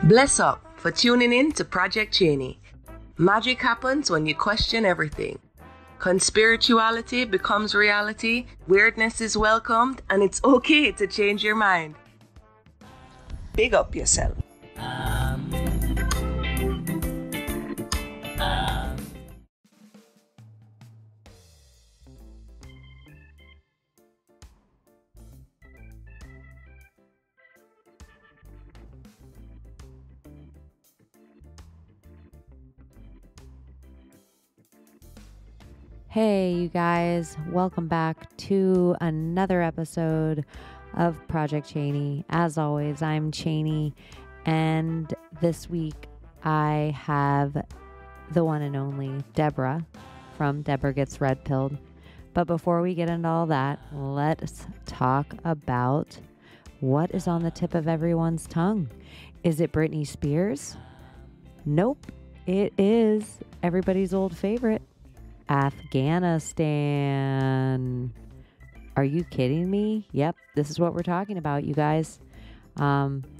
Bless up for tuning in to Project Chaney. Magic happens when you question everything. Conspirituality becomes reality, weirdness is welcomed, and it's okay to change your mind. Big up yourself. Hey, you guys, welcome back to another episode of Project Chaney. As always, I'm Chaney, and this week I have the one and only Debra from Debra Gets Red Pilled. But before we get into all that, let's talk about what is on the tip of everyone's tongue. Is it Britney Spears? Nope, it is everybody's old favorite, Afghanistan. Are you kidding me? Yep, this is what we're talking about, you guys.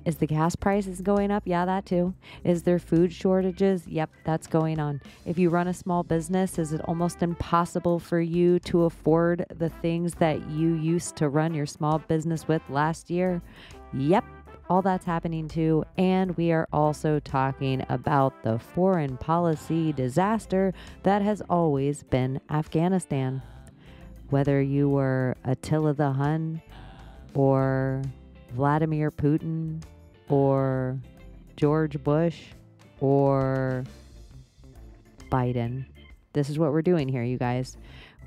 Is the gas prices going up? Yeah, that too. Is there food shortages? Yep, that's going on. If you run a small business, is it almost impossible for you to afford the things that you used to run your small business with last year? Yep. All that's happening too, and we are also talking about the foreign policy disaster that has always been Afghanistan. Whether you were Attila the Hun, or Vladimir Putin, or George Bush, or Biden, this is what we're doing here, you guys.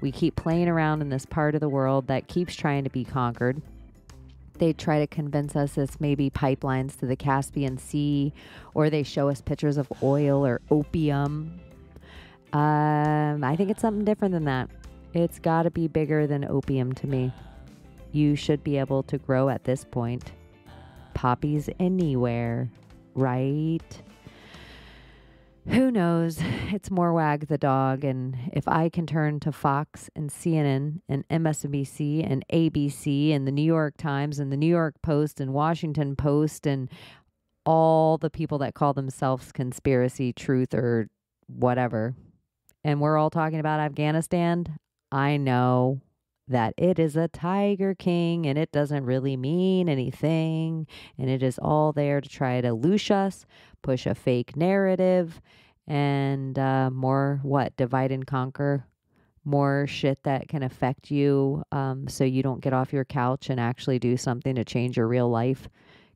We keep playing around in this part of the world that keeps trying to be conquered. They try to convince us it's maybe pipelines to the Caspian Sea, or they show us pictures of oil or opium. I think it's something different than that. It's got to be bigger than opium to me. You should be able to grow at this point poppies anywhere, right? Who knows? It's more wag the dog. And if I can turn to Fox and CNN and MSNBC and ABC and the New York Times and the New York Post and Washington Post and all the people that call themselves conspiracy, truth, or whatever, and we're all talking about Afghanistan, I know that it is a Tiger King and it doesn't really mean anything. And it is all there to try to loosh us, push a fake narrative, and more divide and conquer, more shit that can affect you, so you don't get off your couch and actually do something to change your real life.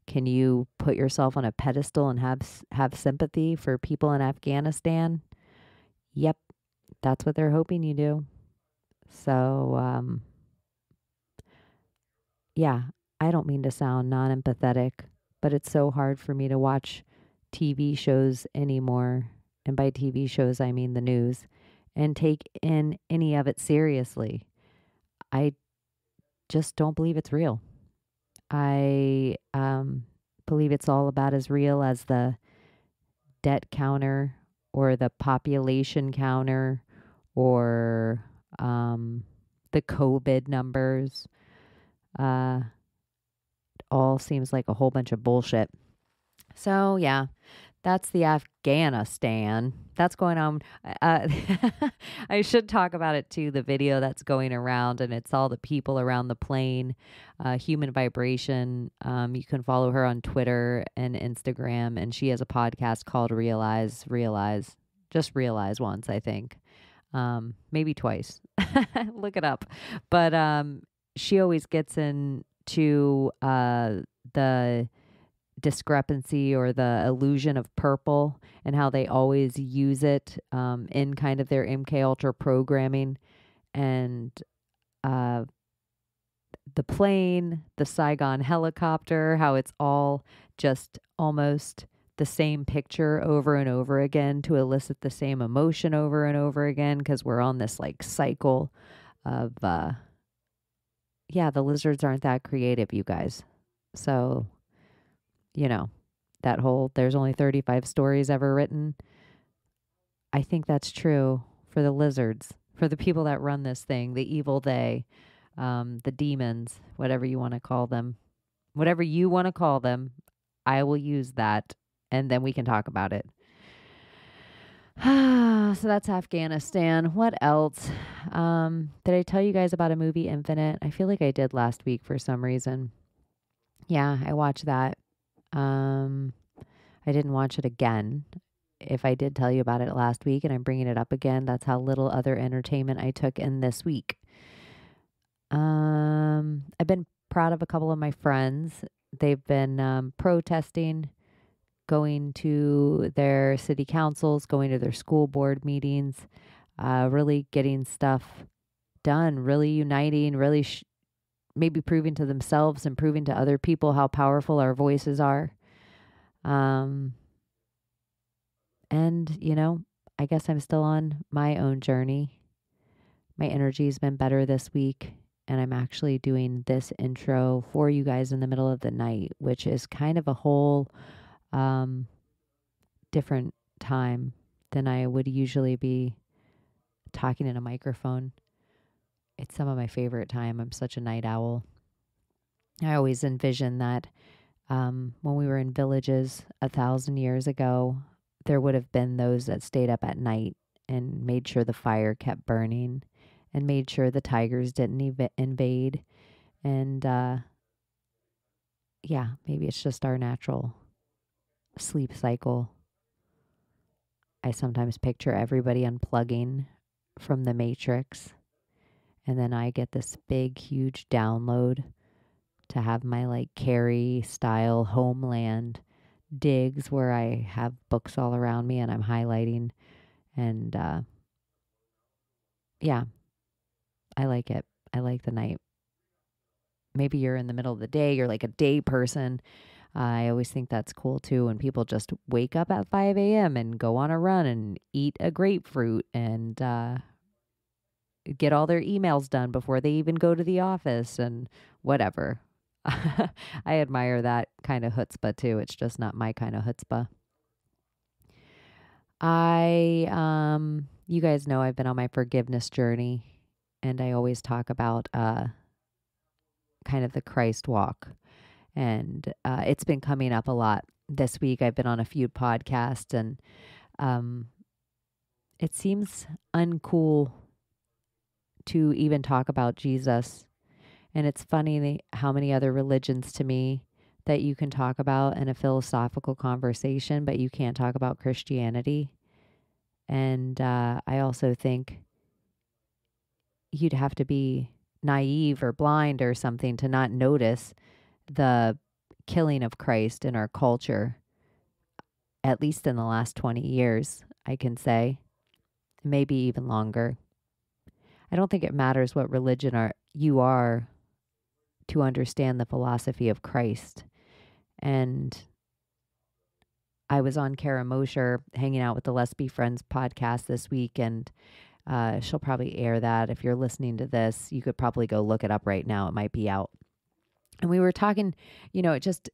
Can you put yourself on a pedestal and have sympathy for people in Afghanistan? Yep, that's what they're hoping you do. So, yeah, I don't mean to sound non-empathetic, but it's so hard for me to watch TV shows anymore. And by TV shows, I mean the news, and take in any of it seriously. I just don't believe it's real. I believe it's all about as real as the debt counter or the population counter or the COVID numbers. It all seems like a whole bunch of bullshit. So yeah, that's the Afghanistan. That's going on. I should talk about it too, the video that's going around, and it's all the people around the plane, Human Vibration. You can follow her on Twitter and Instagram, and she has a podcast called Realize. Just Realize once, I think. Maybe twice. Look it up. But she always gets into the discrepancy or the illusion of purple and how they always use it in kind of their MK Ultra programming. And the plane, the Saigon helicopter, how it's all just almost the same picture over and over again to elicit the same emotion over and over again, because we're on this like cycle of the lizards aren't that creative, you guys. So, that whole there's only 35 stories ever written, I think that's true for the lizards, for the people that run this thing, the evil they, the demons, whatever you want to call them. I will use that and then we can talk about it. So that's Afghanistan. What else? Did I tell you guys about a movie, Infinite? I feel like I did last week for some reason. Yeah, I watched that. I didn't watch it again. If I did tell you about it last week and I'm bringing it up again, that's how little other entertainment I took in this week. I've been proud of a couple of my friends. They've been protesting, going to their city councils, going to their school board meetings, really getting stuff done, really uniting, really maybe proving to themselves and proving to other people how powerful our voices are. And, I guess I'm still on my own journey. My energy's been better this week, and I'm actually doing this intro for you guys in the middle of the night, which is kind of a whole different time than I would usually be talking in a microphone. It's some of my favorite time. I'm such a night owl. I always envision that when we were in villages 1,000 years ago, there would have been those that stayed up at night and made sure the fire kept burning and made sure the tigers didn't invade. And maybe it's just our natural sleep cycle. I sometimes picture everybody unplugging from the Matrix, and then I get this big, huge download to have my Carrie style homeland digs where I have books all around me and I'm highlighting. And I like it. I like the night. Maybe you're in the middle of the day, you're like a day person. I always think that's cool too when people just wake up at 5 a.m. and go on a run and eat a grapefruit and get all their emails done before they even go to the office and whatever. I admire that kind of chutzpah too. It's just not my kind of chutzpah. You guys know I've been on my forgiveness journey, and I always talk about kind of the Christ walk. And it's been coming up a lot this week. I've been on a few podcasts, and it seems uncool to even talk about Jesus. And it's funny how many other religions to me that you can talk about in a philosophical conversation, but you can't talk about Christianity. And I also think you'd have to be naive or blind or something to not notice the killing of Christ in our culture, at least in the last 20 years, I can say, maybe even longer. I don't think it matters what religion you are to understand the philosophy of Christ. And I was on Kara Mosher hanging out with the Let's Be Friends podcast this week, and she'll probably air that. If you're listening to this, you could probably go look it up right now. It might be out. And we were talking, just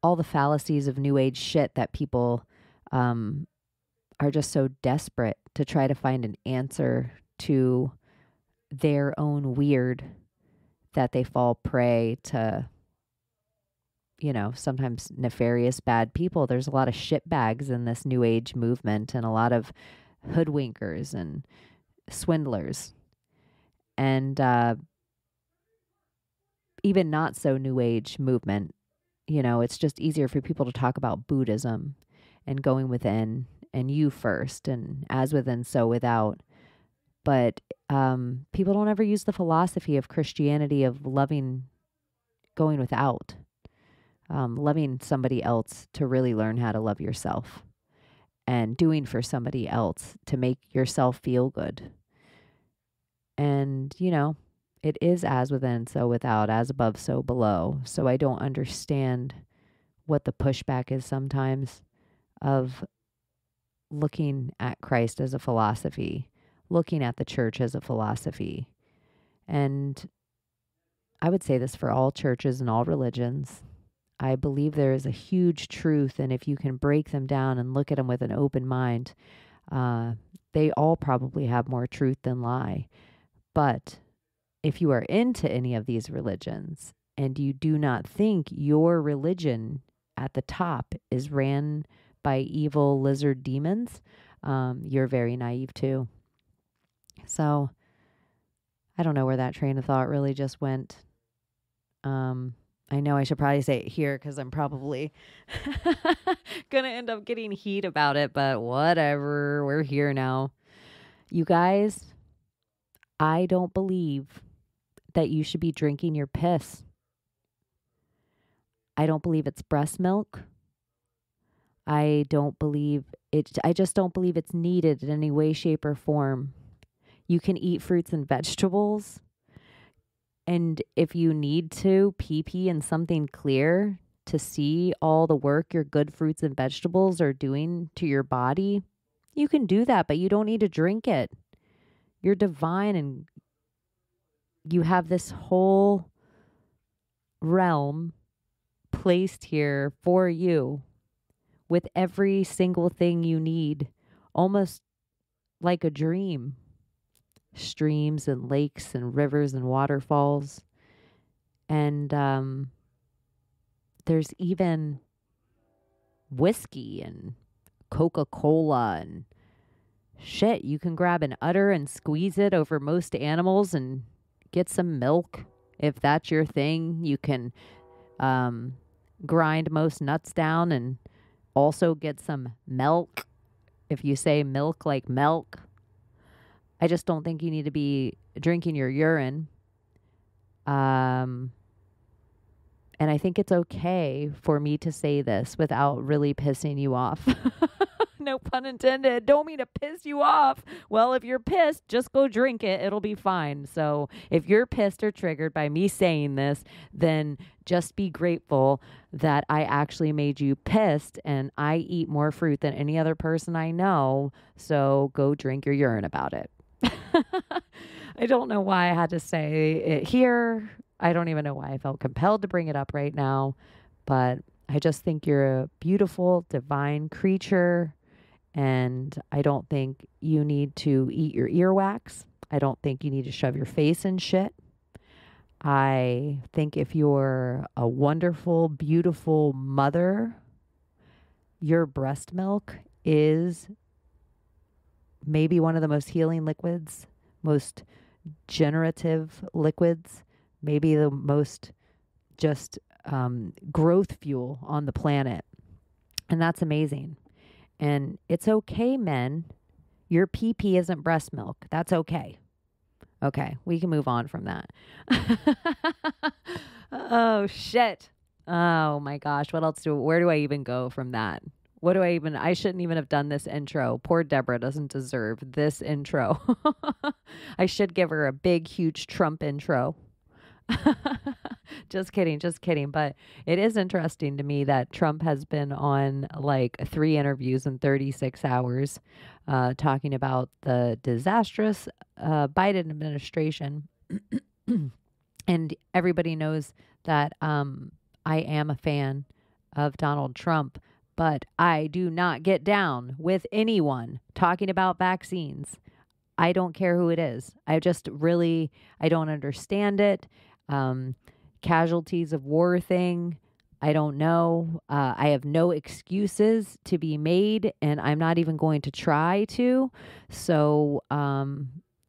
all the fallacies of New Age shit that people are just so desperate to try to find an answer to their own weird that they fall prey to, sometimes nefarious bad people. There's a lot of shitbags in this New Age movement and a lot of hoodwinkers and swindlers. And even not so New Age movement, it's just easier for people to talk about Buddhism and going within and you first and as within, so without. But people don't ever use the philosophy of Christianity of loving, going without, loving somebody else to really learn how to love yourself and doing for somebody else to make yourself feel good. And, it is as within, so without, as above, so below. So I don't understand what the pushback is sometimes of looking at Christ as a philosophy, looking at the church as a philosophy. And I would say this for all churches and all religions. I believe there is a huge truth, and if you can break them down and look at them with an open mind, they all probably have more truth than lie. But if you are into any of these religions and you do not think your religion at the top is ran by evil lizard demons, you're very naive too. So I don't know where that train of thought really just went. I know I should probably say it here because I'm probably going to end up getting heat about it, but whatever. We're here now. You guys, I don't believe that you should be drinking your piss. I don't believe it's breast milk. I don't believe it. I just don't believe it's needed in any way, shape, or form. You can eat fruits and vegetables. And if you need to pee in something clear to see all the work your good fruits and vegetables are doing to your body, you can do that, but you don't need to drink it. You're divine and you have this whole realm placed here for you with every single thing you need, almost like a dream. Streams and lakes and rivers and waterfalls. And there's even whiskey and Coca-Cola and shit. You can grab an udder and squeeze it over most animals and get some milk. If that's your thing, you can grind most nuts down and also get some milk. If you say milk like milk. I just don't think you need to be drinking your urine. And I think it's okay for me to say this without really pissing you off. No pun intended. Don't mean to piss you off. Well, if you're pissed, just go drink it. It'll be fine. So if you're pissed or triggered by me saying this, then just be grateful that I actually made you pissed, and I eat more fruit than any other person I know. So go drink your urine about it. I don't know why I had to say it here. I don't even know why I felt compelled to bring it up right now, but I just think you're a beautiful, divine creature, and I don't think you need to eat your earwax. I don't think you need to shove your face in shit. I think if you're a wonderful, beautiful mother, your breast milk is maybe one of the most healing liquids, most generative liquids, maybe the most just growth fuel on the planet. And that's amazing. And it's okay, men. Your pee isn't breast milk. That's okay. Okay, we can move on from that. Oh, shit. Oh, my gosh. Where do I even go from that? I shouldn't even have done this intro. Poor Debra doesn't deserve this intro. I should give her a big, huge Trump intro. Just kidding. But it is interesting to me that Trump has been on like 3 interviews in 36 hours talking about the disastrous Biden administration. And everybody knows that I am a fan of Donald Trump. But I do not get down with anyone talking about vaccines. I don't care who it is. I don't understand it. Casualties of war thing, I don't know. I have no excuses to be made, and I'm not even going to try to. So,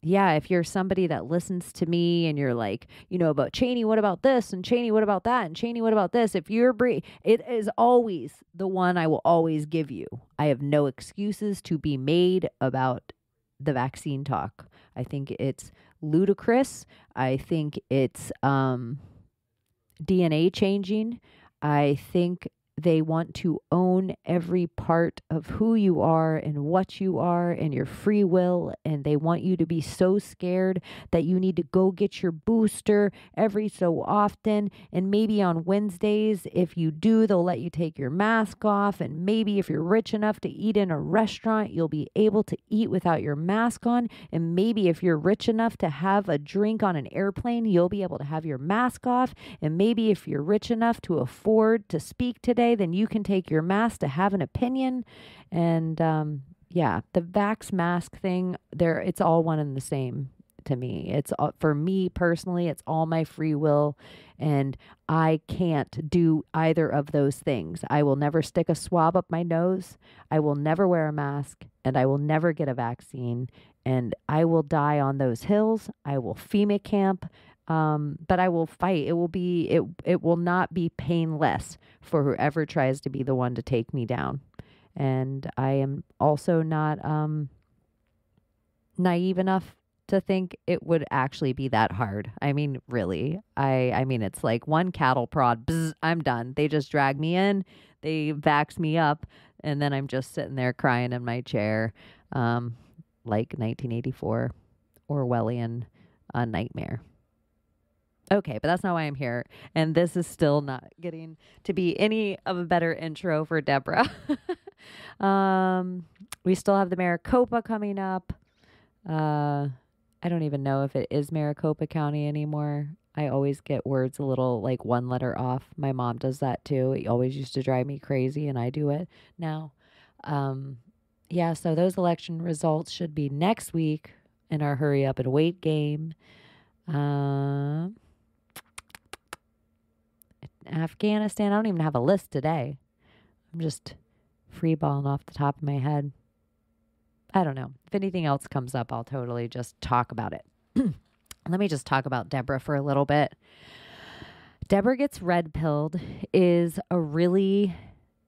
yeah, if you're somebody that listens to me and you're like, about Chaney, what about this? And Chaney, what about that? And Chaney, what about this? If you're it is always the one I will always give you. I have no excuses to be made about the vaccine talk. I think it's ludicrous. I think it's DNA changing. I think they want to own every part of who you are and what you are and your free will. And they want you to be so scared that you need to go get your booster every so often. And maybe on Wednesdays, if you do, they'll let you take your mask off. And maybe if you're rich enough to eat in a restaurant, you'll be able to eat without your mask on. And maybe if you're rich enough to have a drink on an airplane, you'll be able to have your mask off. And maybe if you're rich enough to afford to speak today, then you can take your mask to have an opinion. And yeah, the vax mask thing, it's all one and the same. to me. It's for me personally, it's all my free will, and I can't do either of those things. I will never stick a swab up my nose. I will never wear a mask, and I will never get a vaccine, and I will die on those hills. I will FEMA camp. But I will fight. It will not be painless for whoever tries to be the one to take me down. And I am also not naive enough to think it would actually be that hard. I mean, really, I mean, it's like one cattle prod, bzz, I'm done. They just drag me in, they vax me up, and then I'm just sitting there crying in my chair, like 1984 Orwellian nightmare. Okay, but that's not why I'm here. And this is still not getting to be any of a better intro for Debra. We still have the Maricopa coming up. I don't even know if it is Maricopa County anymore. I always get words a little like one letter off. My mom does that too. It always used to drive me crazy, and I do it now. Yeah, so those election results should be next week in our hurry up and wait game. Afghanistan, I don't even have a list today. I'm just freeballing off the top of my head. I don't know. If anything else comes up, I'll totally just talk about it. Let me just talk about Debra for a little bit. Debra Gets Red Pilled is a really,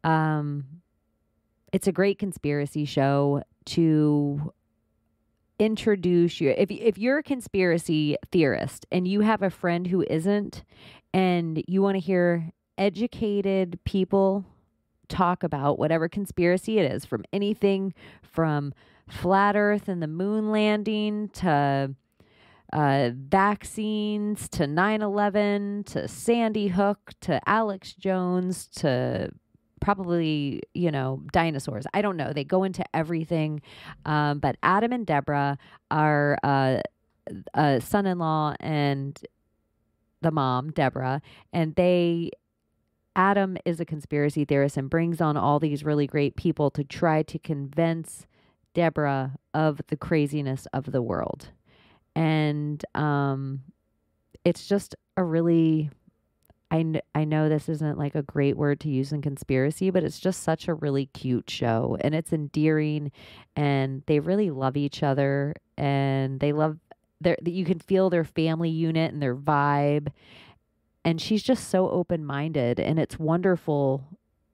it's a great conspiracy show to introduce you. If you're a conspiracy theorist and you have a friend who isn't, and you want to hear educated people talk about whatever conspiracy it is, from anything from flat earth and the moon landing to vaccines to 9/11 to Sandy Hook to Alex Jones to probably, dinosaurs. I don't know. They go into everything. But Adam and Debra are son-in-law and the mom, Debra, and Adam is a conspiracy theorist and brings on all these really great people to try to convince Debra of the craziness of the world. And it's just a really, I know this isn't like a great word to use in conspiracy, but it's just such a really cute show, and it's endearing, and they really love each other, and you can feel their family unit and their vibe. And she's just so open-minded, and it's wonderful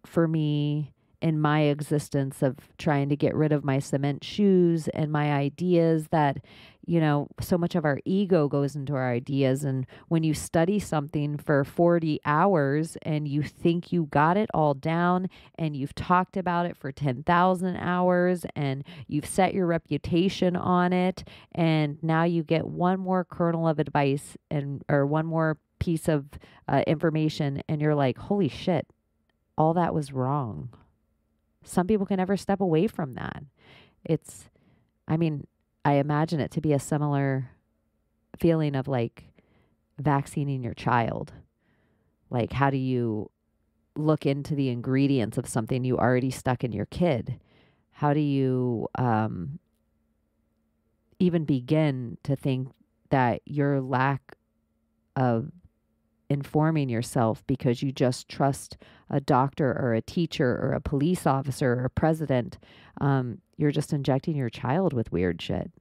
for me in my existence of trying to get rid of my cement shoes and my ideas that, so much of our ego goes into our ideas. And when you study something for 40 hours and you think you got it all down and you've talked about it for 10,000 hours and you've set your reputation on it, and now you get one more kernel of advice or one more piece of information, and you're like, holy shit, all that was wrong. Some people can never step away from that. I imagine it to be a similar feeling of like vaccinating your child. Like, how do you look into the ingredients of something you already stuck in your kid? How do you even begin to think that your lack of informing yourself because you just trust a doctor or a teacher or a police officer or a president, you're just injecting your child with weird shit.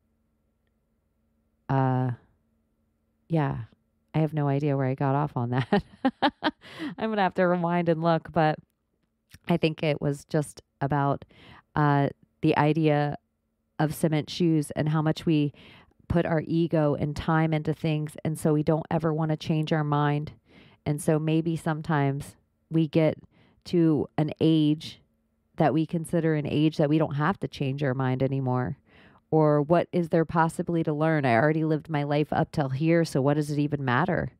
Yeah, I have no idea where I got off on that. I'm gonna have to rewind and look, but I think it was just about the idea of cement shoes and how much we put our ego and time into things, and so we don't ever want to change our mind. And so maybe sometimes we get to an age that we consider an age that we don't have to change our mind anymore. Or what is there possibly to learn? I already lived my life up till here, so what does it even matter?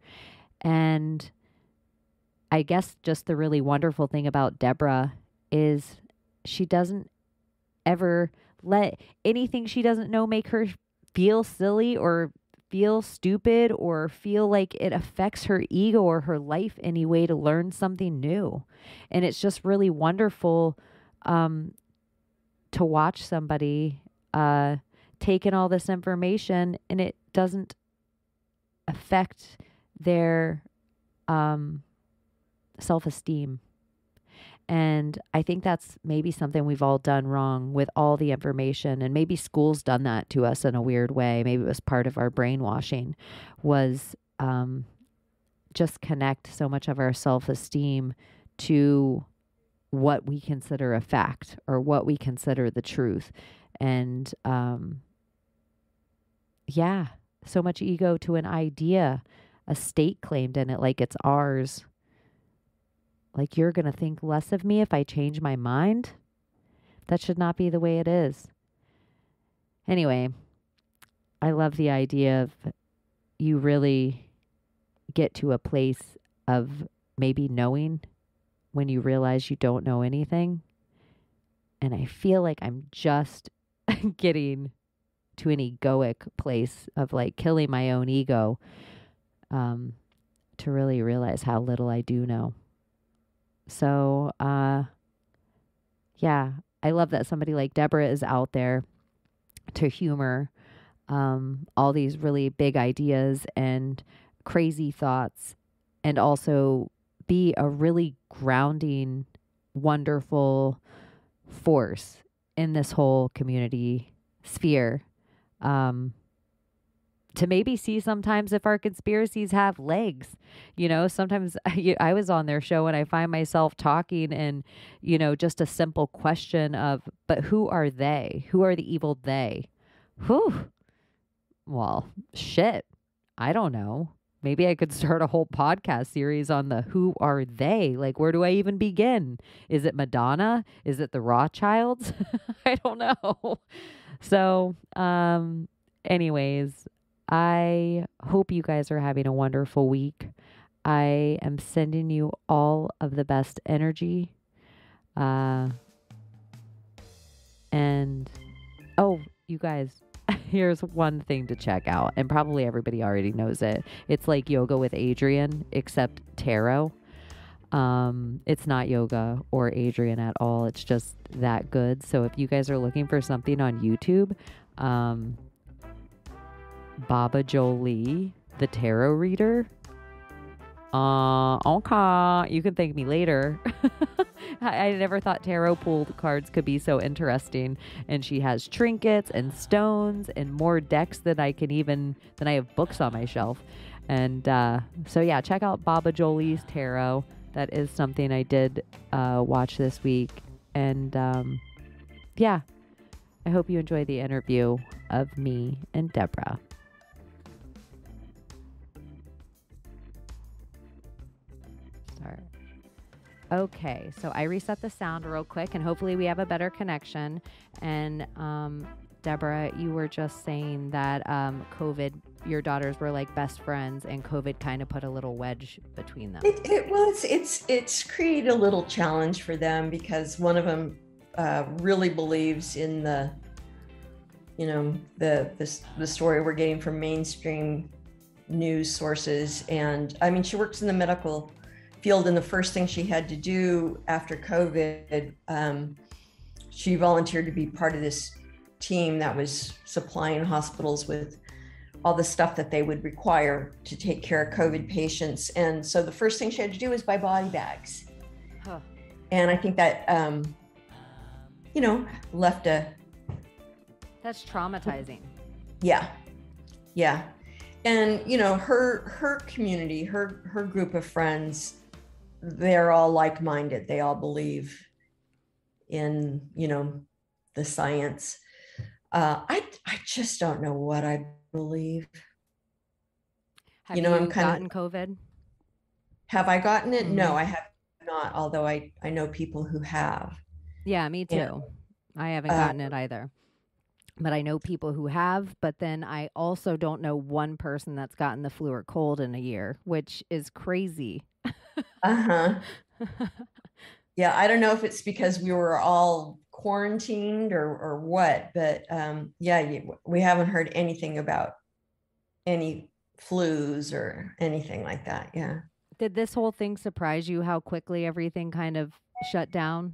And I guess just the really wonderful thing about Debra is she doesn't ever let anything she doesn't know make her feel silly or feel stupid or feel like it affects her ego or her life any way to learn something new. And it's just really wonderful to watch somebody take in all this information, and it doesn't affect their self-esteem. And I think that's maybe something we've all done wrong with all the information. And maybe school's done that to us in a weird way. Maybe it was part of our brainwashing, was just connect so much of our self-esteem to what we consider a fact or what we consider the truth. And so much ego to an idea, a state claimed in it like it's ours. Like, you're going to think less of me if I change my mind? That should not be the way it is. Anyway, I love the idea of you really get to a place of maybe knowing when you realize you don't know anything. And I feel like I'm just getting to an egoic place of like killing my own ego to really realize how little I do know. So, I love that somebody like Debra is out there to humor all these really big ideas and crazy thoughts, and also be a really grounding, wonderful force in this whole community sphere. To maybe see sometimes if our conspiracies have legs. Sometimes I was on their show and I find myself talking and, just a simple question of, but who are they? Who are the evil they? Whew. Well, shit. I don't know. Maybe I could start a whole podcast series on the who are they? Like, where do I even begin? Is it Madonna? Is it the Rothschilds? I don't know. So, anyways, I hope you guys are having a wonderful week. I am sending you all of the best energy. And, you guys, here's one thing to check out, and probably everybody already knows it. It's like Yoga with Adrian, except tarot. It's not yoga or Adrian at all. It's just that good. So if you guys are looking for something on YouTube, Baba Jolie, the tarot reader. Okay. You can thank me later. I never thought tarot pulled cards could be so interesting. And she has trinkets and stones and more decks than I have books on my shelf. And check out Baba Jolie's tarot. That is something I did watch this week. And I hope you enjoy the interview of me and Debra. Okay, so I reset the sound real quick, and hopefully we have a better connection. And Debra, you were just saying that COVID, your daughters were like best friends, and COVID kind of put a little wedge between them. It's created a little challenge for them, because one of them really believes in the story we're getting from mainstream news sources. And I mean, she works in the medical field, and the first thing she had to do after COVID, she volunteered to be part of this team that was supplying hospitals with all the stuff that they would require to take care of COVID patients. And so the first thing she had to do was buy body bags. Huh. And I think that, left a... That's traumatizing. Yeah. And, her community, her group of friends, they're all like-minded. They all believe in, the science. I just don't know what I believe. Have you gotten COVID? Have I gotten it? Mm-hmm. No, I have not, although I know people who have. Yeah, me too. Yeah. I haven't gotten it either. But I know people who have, but then I also don't know one person that's gotten the flu or cold in a year, which is crazy. Uh-huh. Yeah, I don't know if it's because we were all quarantined or what, but we haven't heard anything about any flus or anything like that. Yeah. Did this whole thing surprise you, how quickly everything kind of shut down?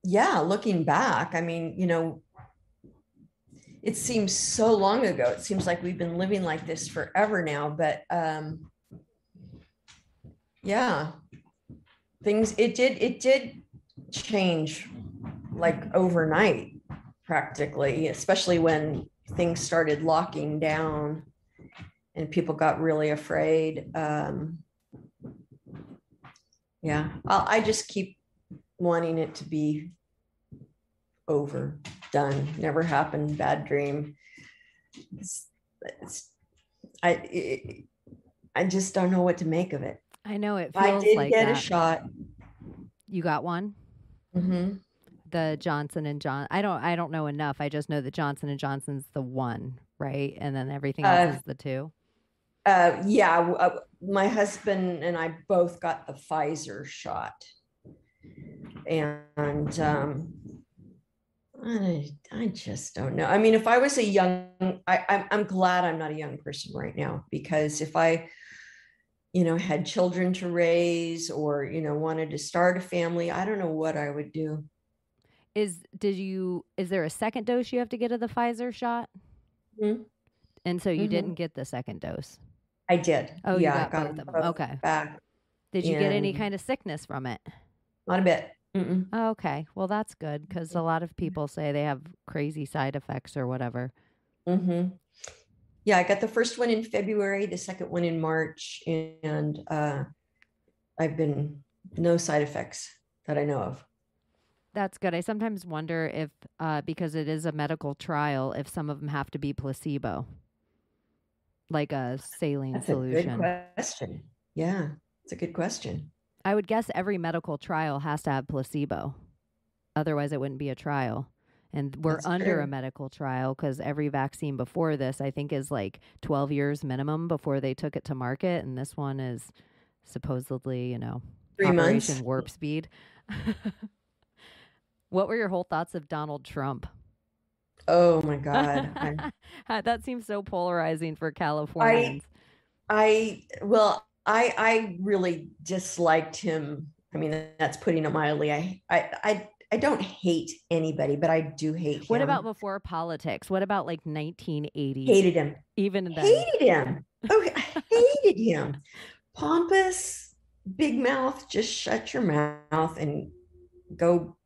Yeah, looking back, I mean, it seems so long ago. It seems like we've been living like this forever now, but yeah, it did change like overnight practically, especially when things started locking down and people got really afraid. Yeah, I just keep wanting it to be over, done, never happened, bad dream. I just don't know what to make of it. I know it I feels did like get that. a shot. You got one? Mm-hmm. The Johnson and John. I don't know enough. I just know that Johnson and Johnson's the one, right? And then everything else is the two. Yeah, my husband and I both got the Pfizer shot, and I just don't know. I mean, if I was a young, I'm glad I'm not a young person right now, because if I, had children to raise or, wanted to start a family, I don't know what I would do. Is there a second dose you have to get of the Pfizer shot? Mm-hmm. And so you didn't get the second dose? I did. Oh, yeah, you got both of them. Okay. Back. Did you get any kind of sickness from it? Not a bit. Mm-mm. Oh, okay. Well, that's good, because a lot of people say they have crazy side effects or whatever. Mm-hmm. Yeah, I got the first one in February, the second one in March, and I've been no side effects that I know of. That's good. I sometimes wonder if, because it is a medical trial, if some of them have to be placebo, like a saline solution. That's a good question. Yeah, it's a good question. I would guess every medical trial has to have placebo. Otherwise, it wouldn't be a trial. And we're under a medical trial because every vaccine before this, I think, is like 12 years minimum before they took it to market. And this one is supposedly, 3 months. Operation Warp Speed. What were your whole thoughts of Donald Trump? Oh, my God. That seems so polarizing for Californians. I really disliked him. I mean, that's putting it mildly. I don't hate anybody, but I do hate him. What about before politics? What about like 1980? Hated him. Even then. Hated him. Oh, I hated him. Pompous, big mouth. Just shut your mouth and go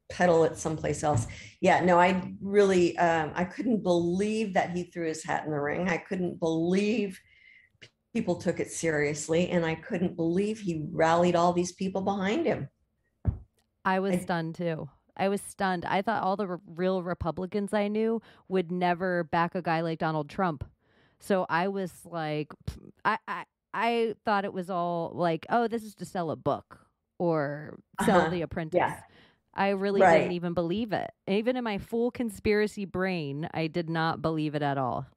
peddle it someplace else. Yeah, no, I really, I couldn't believe that he threw his hat in the ring. I couldn't believe people took it seriously, and I couldn't believe he rallied all these people behind him. I was stunned too. I was stunned. I thought all the real Republicans I knew would never back a guy like Donald Trump. So I was like, I thought it was all like, oh, this is to sell a book or sell The Apprentice. Yeah. I really didn't even believe it. Even in my full conspiracy brain, I did not believe it at all.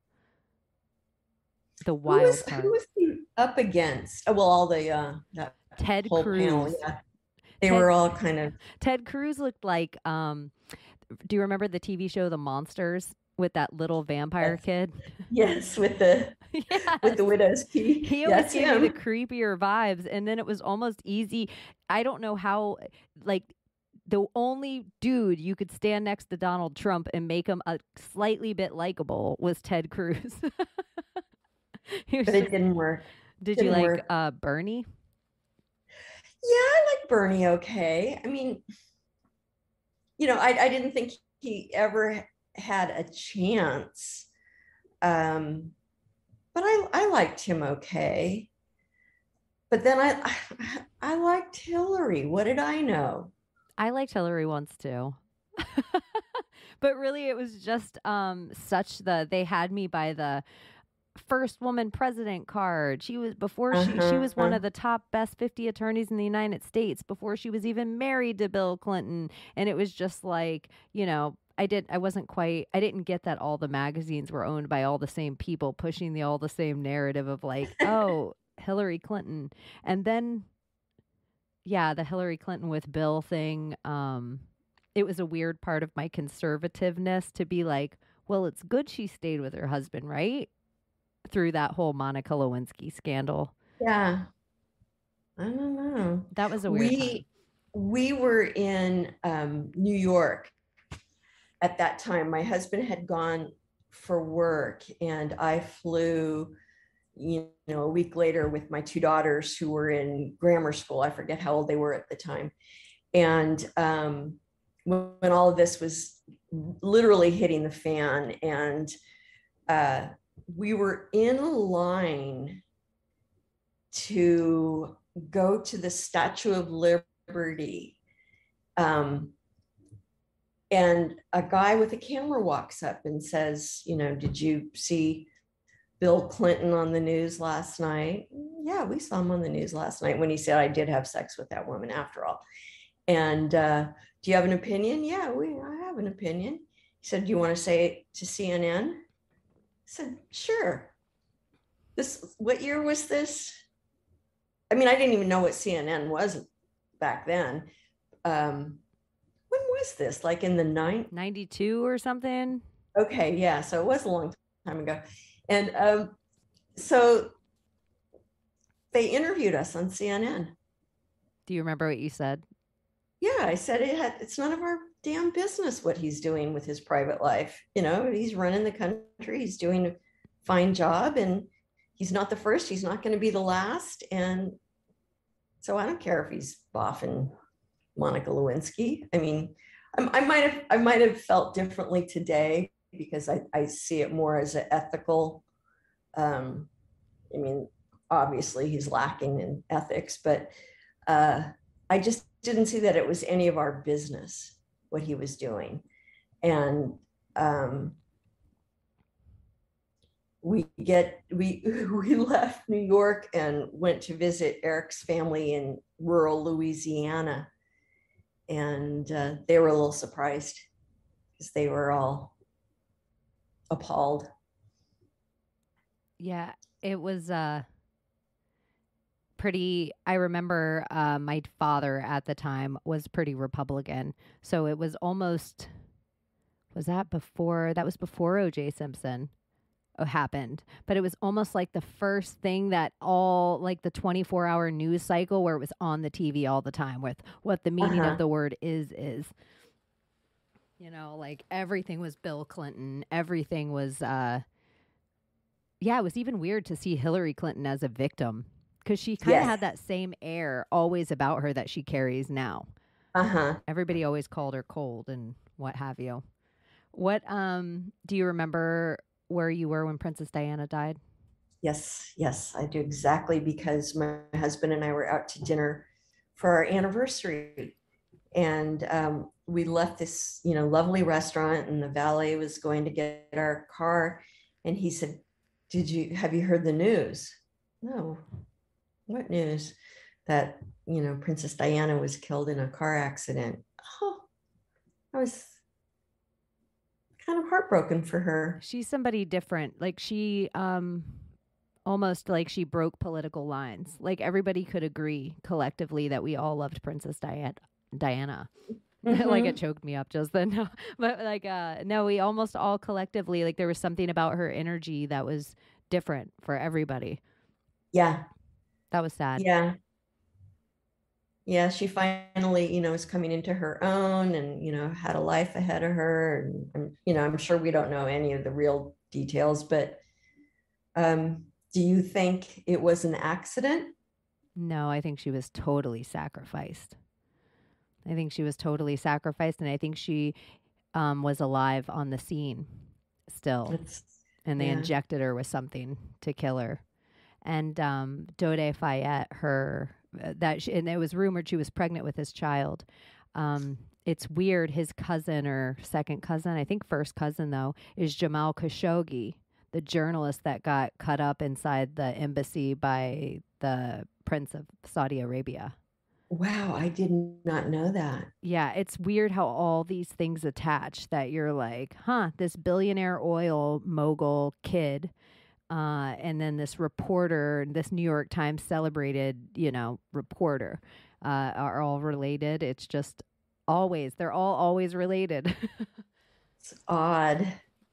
The wild part. Who was he up against? Well, all the Ted Cruz. Panel, yeah. They were all kind of. Ted Cruz looked like. Do you remember the TV show The Monsters with that little vampire kid? Yes, with the widow's peak. He always gave me the creepier vibes, and then it was almost easy. I don't know how, like. The only dude you could stand next to Donald Trump and make him a slightly bit likable was Ted Cruz. But it didn't work. Did you like Bernie? Yeah, I like Bernie okay. I mean, I didn't think he ever had a chance. But I liked him okay. But then I liked Hillary. What did I know? I liked Hillary once too. But really it was just they had me by the first woman president card. She was she was one of the top best 50 attorneys in the United States before she was even married to Bill Clinton. And it was just like, I didn't get that all the magazines were owned by all the same people pushing all the same narrative of like, oh, Hillary Clinton. And then the Hillary Clinton with Bill thing, it was a weird part of my conservativeness to be like, well, it's good she stayed with her husband, right? Through that whole Monica Lewinsky scandal. Yeah. I don't know. That was a weird time. We were in New York at that time, my husband had gone for work, and I flew, a week later with my two daughters who were in grammar school. I forget how old they were at the time. And when all of this was literally hitting the fan, and we were in line to go to the Statue of Liberty. And a guy with a camera walks up and says, did you see Bill Clinton on the news last night? Yeah, we saw him on the news last night, when he said, I did have sex with that woman after all. And do you have an opinion? Yeah, I have an opinion. He said, do you want to say it to CNN? I said, sure. What year was this? I mean, I didn't even know what CNN was back then. When was this? Like in the 92 or something? Okay, yeah. So it was a long time ago. And so they interviewed us on CNN. Do you remember what you said? Yeah, I said it's none of our damn business what he's doing with his private life. He's running the country. He's doing a fine job, and he's not the first. He's not going to be the last. And so I don't care if he's boffing Monica Lewinsky. I mean, I might have felt differently today, because I see it more as an ethical. I mean, obviously he's lacking in ethics, but I just didn't see that it was any of our business what he was doing. And we left New York and went to visit Eric's family in rural Louisiana. And they were a little surprised, because they were all appalled. Yeah, it was pretty. I remember my father at the time was pretty Republican. So it was almost, that was before O.J. Simpson happened, but it was almost like the first thing that all, like the 24-hour news cycle where it was on the TV all the time with what the meaning of the word is, like everything was Bill Clinton. Everything was, it was even weird to see Hillary Clinton as a victim, because she kind of had that same air always about her that she carries now. Everybody always called her cold and what have you. What, do you remember where you were when Princess Diana died? Yes, I do, exactly, because my husband and I were out to dinner for our anniversary, and we left this, lovely restaurant, and the valet was going to get our car, and he said, have you heard the news? No. What news? That, Princess Diana was killed in a car accident. Oh, I was kind of heartbroken for her. She's somebody different. Like she almost like she broke political lines. Like everybody could agree collectively that we all loved Princess Diana. Like it choked me up just then. No. But like no, we almost all collectively, like there was something about her energy that was different for everybody. Yeah. That was sad. Yeah, she finally, is coming into her own, and, had a life ahead of her. And, I'm sure we don't know any of the real details, but do you think it was an accident? No, I think she was totally sacrificed. And I think she was alive on the scene still. And they injected her with something to kill her. And Dode Fayette, and it was rumored she was pregnant with his child. It's weird. His cousin or second cousin, I think first cousin though, is Jamal Khashoggi, the journalist that got cut up inside the embassy by the Prince of Saudi Arabia. Wow, I did not know that. Yeah, it's weird how all these things attach, that you're like, this billionaire oil mogul kid, and then this reporter, this New York Times celebrated, reporter, are all related. It's just they're all always related. It's odd.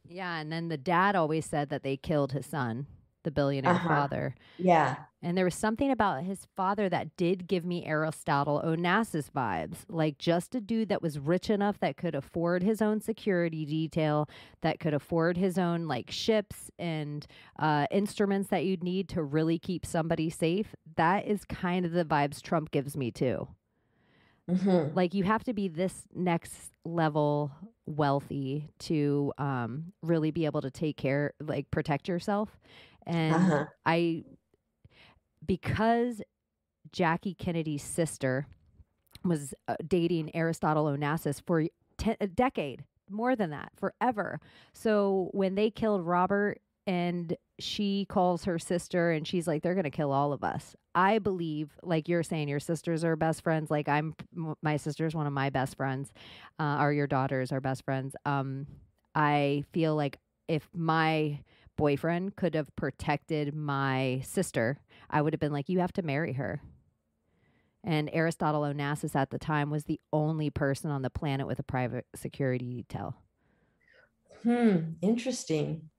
Yeah, and then the dad always said that they killed his son. the billionaire father. Yeah. And there was something about his father that did give me Aristotle Onassis vibes, like just a dude that was rich enough that could afford his own security detail, that could afford his own like ships and instruments that you'd need to really keep somebody safe. That is kind of the vibes Trump gives me too. Mm-hmm. Like you have to be this next level wealthy to really be able to take care, like protect yourself. And because Jackie Kennedy's sister was dating Aristotle Onassis for a decade, more than that, forever. So when they killed Robert and she calls her sister and she's like, they're going to kill all of us. I believe, like you're saying, your sisters are best friends. Like my sister's one of my best friends, or your daughters are best friends. I feel like if my boyfriend could have protected my sister, I would have been like, you have to marry her. And Aristotle Onassis at the time was the only person on the planet with a private security detail. Interesting.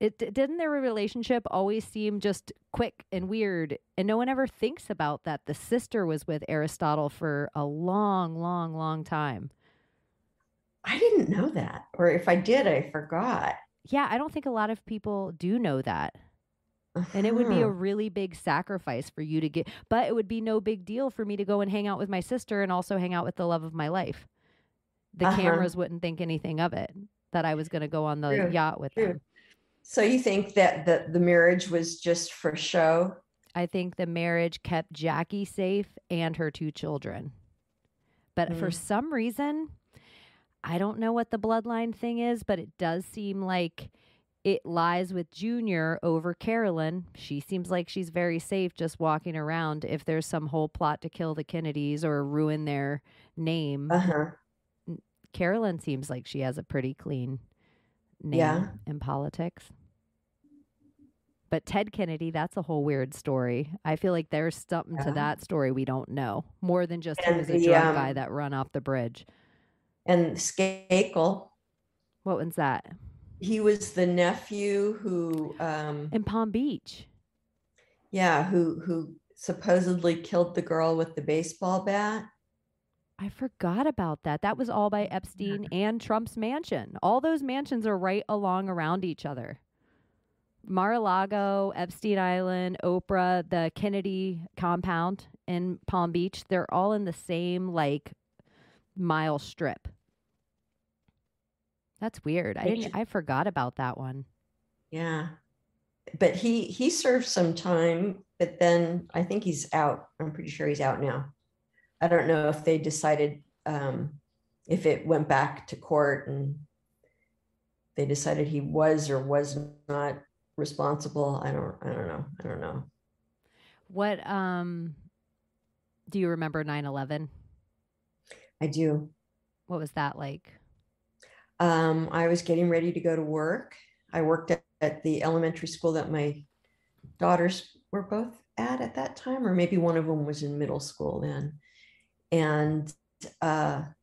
Didn't their relationship always seem just quick and weird? And no one ever thinks about that. The sister was with Aristotle for a long, long, long time. I didn't know that. Or if I did, I forgot. Yeah, I don't think a lot of people do know that. And it would be a really big sacrifice for you to get, but it would be no big deal for me to go and hang out with my sister and also hang out with the love of my life. The cameras wouldn't think anything of it, that I was going to go on the yacht with them. So you think that the marriage was just for show? I think the marriage kept Jackie safe and her 2 children. But for some reason, I don't know what the bloodline thing is, but it does seem like it lies with Junior over Carolyn. She seems like she's very safe just walking around. If there's some whole plot to kill the Kennedys or ruin their name, Carolyn seems like she has a pretty clean name in politics. But Ted Kennedy, that's a whole weird story. I feel like there's something to that story we don't know. More than just he was a drunk guy that run off the bridge. And Skakel. What was that? He was the nephew who in Palm Beach. Yeah, who supposedly killed the girl with the baseball bat. I forgot about that. That was all by Epstein and Trump's mansion. All those mansions are right along around each other. Mar-a-Lago, Epstein Island, Oprah, the Kennedy compound in Palm Beach, they're all in the same like mile strip. That's weird. I forgot about that one. Yeah. But he served some time, but then I think he's out. I'm pretty sure he's out now. I don't know if they decided if it went back to court and they decided he was or was not responsible. I don't know. What do you remember 9/11? I do. What was that like? I was getting ready to go to work. I worked at the elementary school that my daughters were both at that time, or maybe one of them was in middle school then. And I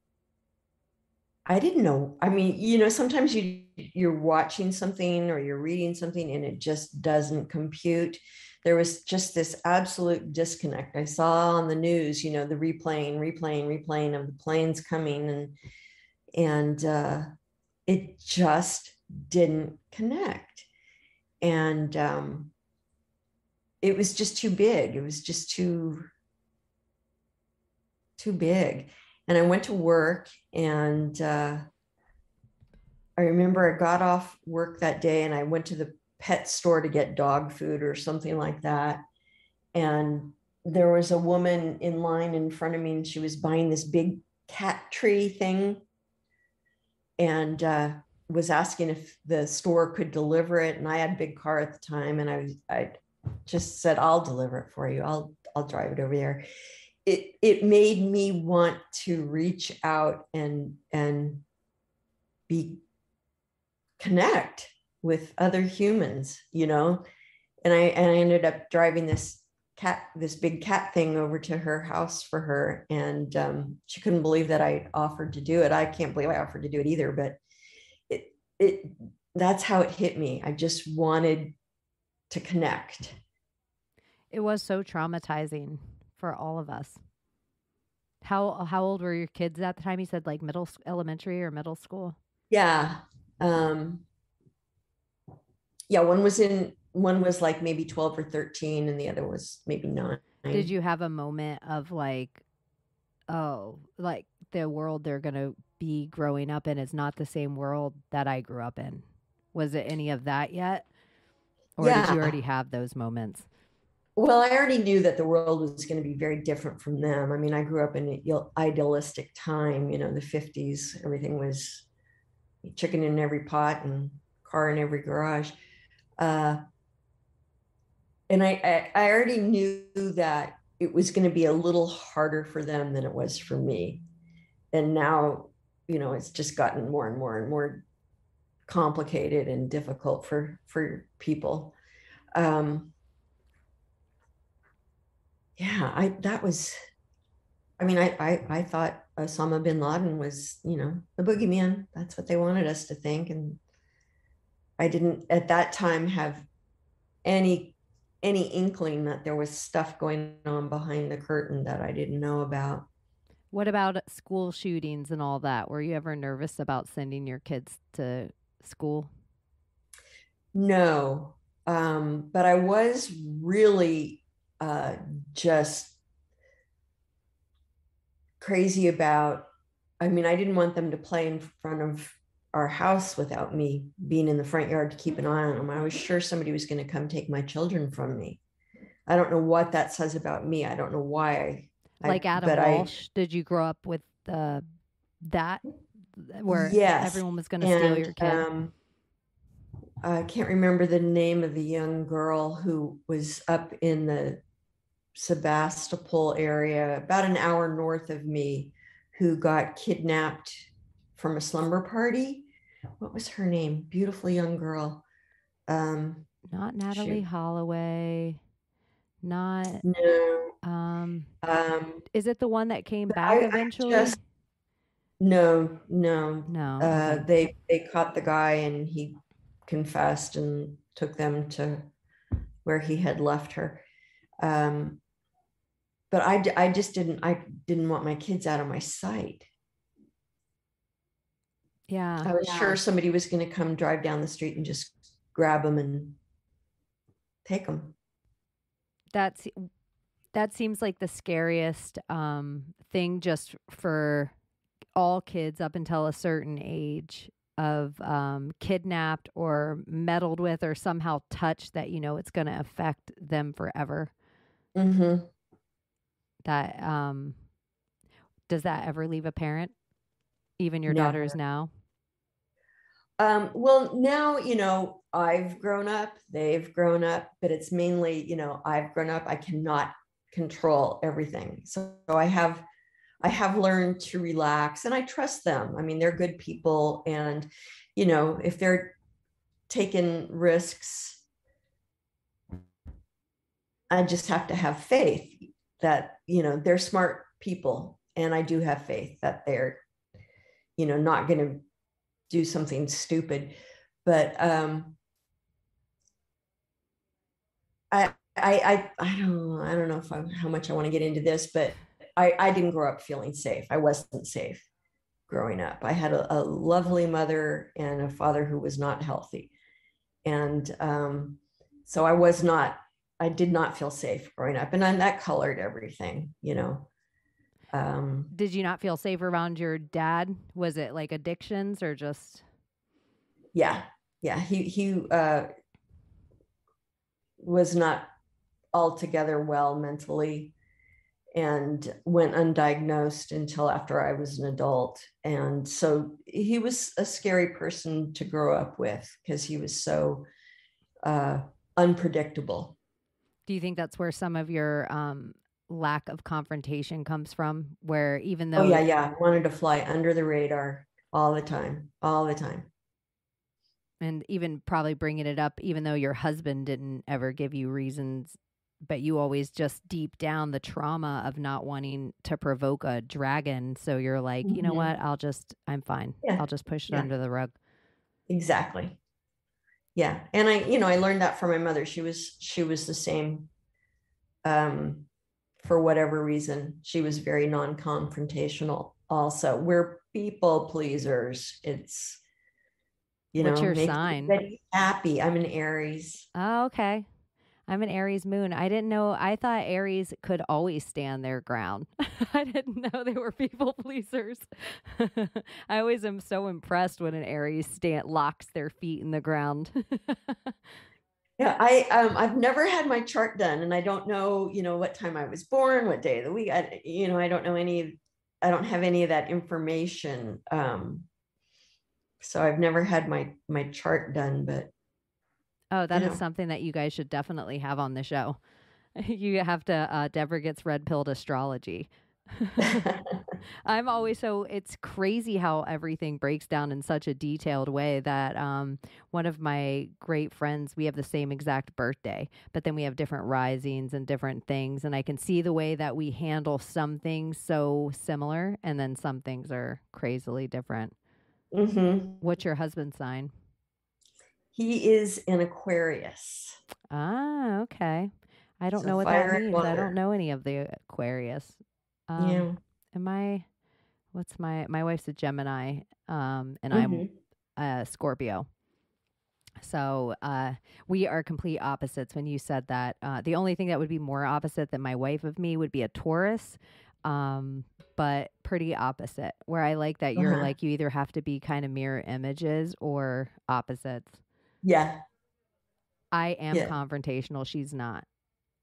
didn't know. I mean, sometimes you're watching something or you're reading something and it just doesn't compute. There was just this absolute disconnect. I saw on the news, the replaying of the planes coming, and it just didn't connect. And it was just too big. It was just too big. And I went to work, and I remember I got off work that day and I went to the pet store to get dog food or something like that. And there was a woman in line in front of me, and she was buying this big cat tree thing, and was asking if the store could deliver it. And I had a big car at the time, and I just said, I'll deliver it for you. I'll drive it over there. It made me want to reach out and connect with other humans, and I ended up driving this big cat thing over to her house for her. And she couldn't believe that I offered to do it. I can't believe I offered to do it either, but that's how it hit me. I just wanted to connect. It was so traumatizing for all of us. How old were your kids at the time? You said like elementary or middle school? Yeah. Yeah, one was like maybe 12 or 13 and the other was maybe 9. Did you have a moment of like, oh, like the world they're going to be growing up in is not the same world that I grew up in? Was it any of that yet? Or did you already Yeah. have those moments? Well, I already knew that the world was going to be very different from them. I mean, I grew up in an idealistic time, the 50s. Everything was chicken in every pot and car in every garage. Uh, and I already knew that it was going to be a little harder for them than it was for me. And now, it's just gotten more and more and more complicated and difficult for people. Yeah, I thought Osama bin Laden was, the boogeyman. That's what they wanted us to think. And I didn't at that time have any inkling that there was stuff going on behind the curtain that I didn't know about. What about school shootings and all that? Were you ever nervous about sending your kids to school? No, but I was really just crazy about, I didn't want them to play in front of our house without me being in the front yard to keep an eye on them. I was sure somebody was going to come take my children from me. I don't know what that says about me. I don't know why. Like Adam Walsh, did you grow up with that where yes, everyone was going to steal your kid? I can't remember the name of the young girl who was up in the Sebastopol area, about an hour north of me, who got kidnapped from a slumber party. What was her name? Beautiful young girl. Not Natalie Holloway. Not no. Is it the one that came back eventually? No. Okay. They caught the guy and he confessed and took them to where he had left her. But I just didn't want my kids out of my sight. Yeah. I was sure somebody was going to come drive down the street and just grab them and take them. That seems like the scariest thing just for all kids up until a certain age of kidnapped or meddled with or somehow touched that it's going to affect them forever. Mm-hmm. That does that ever leave a parent? Even your Never. daughters now? Well, now, I've grown up, they've grown up, but it's mainly, I've grown up. I cannot control everything. So I have learned to relax and I trust them. They're good people. And, if they're taking risks, I just have to have faith that, they're smart people. And I do have faith that they're, not going to do something stupid. But I don't know how much I want to get into this, but I didn't grow up feeling safe. I wasn't safe growing up. I had a lovely mother and a father who was not healthy. And so I did not feel safe growing up. And that colored everythh. Did you not feel safe around your dad? Was it like addictions or just? Yeah. He was not altogether well mentally and went undiagnosed until after I was an adult. And so he was a scary person to grow up with because he was so unpredictable. Do you think that's where some of your lack of confrontation comes from? Where even though... Oh, yeah. I wanted to fly under the radar all the time. And even probably bringing it up, even though your husband didn't ever give you reasons, but you always just deep down the trauma of not wanting to provoke a dragon. So you're like, you know what? I'm fine. Yeah. I'll just push it under the rug. Exactly. Yeah. And I learned that from my mother. She was the same. For whatever reason, she was very non-confrontational also. We're people pleasers. It's, What's your make sign? everybody happy. I'm an Aries. Oh, okay. I'm an Aries moon. I didn't know. I thought Aries could always stand their ground. I didn't know they were people pleasers. I always am so impressed when an Aries locks their feet in the ground. Yeah, I've never had my chart done, and I don't know, what time I was born, what day of the week. I don't know I don't have any of that information. So I've never had my chart done, but Oh, you that is know, something that you guys should definitely have on the show. You have to, Deborah Gets Red Pilled astrology. I'm always so it's crazy how everything breaks down in such a detailed way that one of my great friends, we have the same exact birthday, but then we have different risings and different things. And I can see the way that we handle some things so similar and then some things are crazily different. hmm What's your husband's sign? he is an Aquarius. Ah, okay. I don't So know what that fire and means. I don't water. know any of the Aquarius. Um, Yeah. am I? What's my wife's a Gemini, and I'm hmm a Scorpio. So we are complete opposites. When you said that, the only thing that would be more opposite than my wife of me would be a Taurus, um, but pretty opposite. Where I like that you're Uh-huh. like you either have to be kind of mirror images or opposites. Yeah. I am Yeah. confrontational. She's not.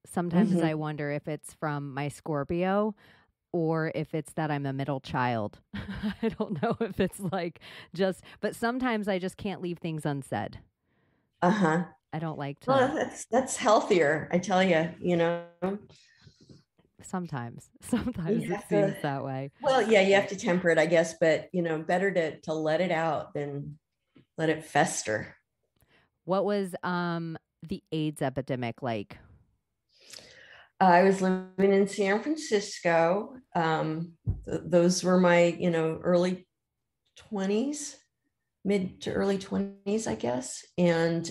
Sometimes I hmm wonder if it's from my Scorpio or if it's that I'm a middle child. I don't know if it's like just, but sometimes I just can't leave things unsaid. Uh-huh. I don't like to, Well, that's healthier, I tell you, sometimes you it have to, seems that way. well, yeah, you have to temper it, I guess, but better to let it out than let it fester. What was the AIDS epidemic like? I was living in San Francisco. Those were my, early 20s, mid to early 20s, I guess. And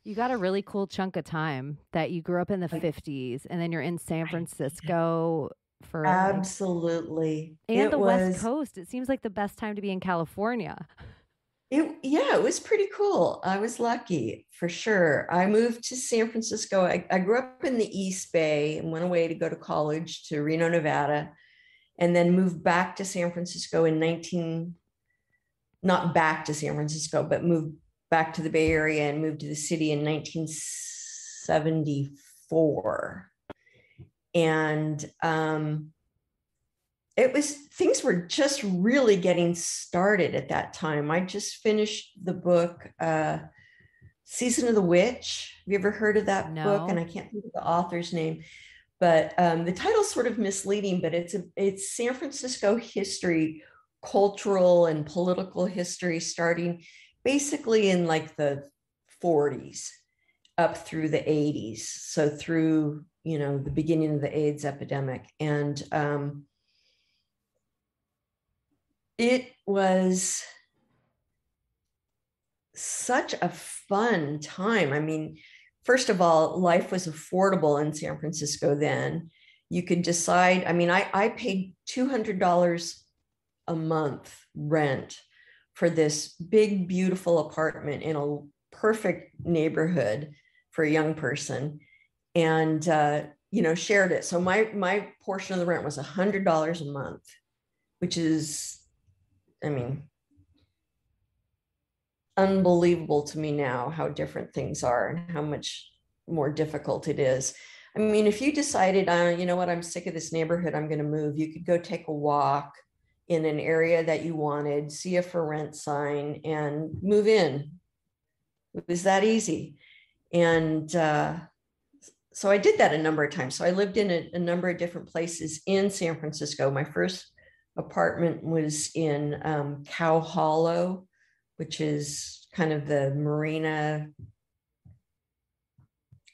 You got a really cool chunk of time that you grew up in the I, 50s and then you're in San I Francisco for like absolutely, and it the West was, Coast. It seems like the best time to be in California. yeah, it was pretty cool. I was lucky for sure. I moved to San Francisco. I grew up in the East Bay and went away to go to college to Reno, Nevada, and then moved back to San Francisco in 19, not back to San Francisco, but moved back to the Bay Area and moved to the city in 1974. And it was, things were just really getting started at that time. I just finished the book, Season of the Witch. Have you ever heard of that book? And No. I can't think of the author's name, but the title's sort of misleading, but it's San Francisco history, cultural and political history, starting basically in like the 40s up through the 80s. So through, the beginning of the AIDS epidemic. And it was such a fun time. I mean, first of all, life was affordable in San Francisco then. You could decide, I mean, I paid $200 a month rent for this big, beautiful apartment in a perfect neighborhood for a young person, and shared it. So my portion of the rent was $100 a month, which is, I mean, unbelievable to me now how different things are and how much more difficult it is. I mean, if you decided, you know what, I'm sick of this neighborhood, I'm going to move, you could go take a walk in an area that you wanted, see a for rent sign, and move in. It was that easy. And so I did that a number of times. So I lived in a number of different places in San Francisco. My first apartment was in Cow Hollow, which is kind of the Marina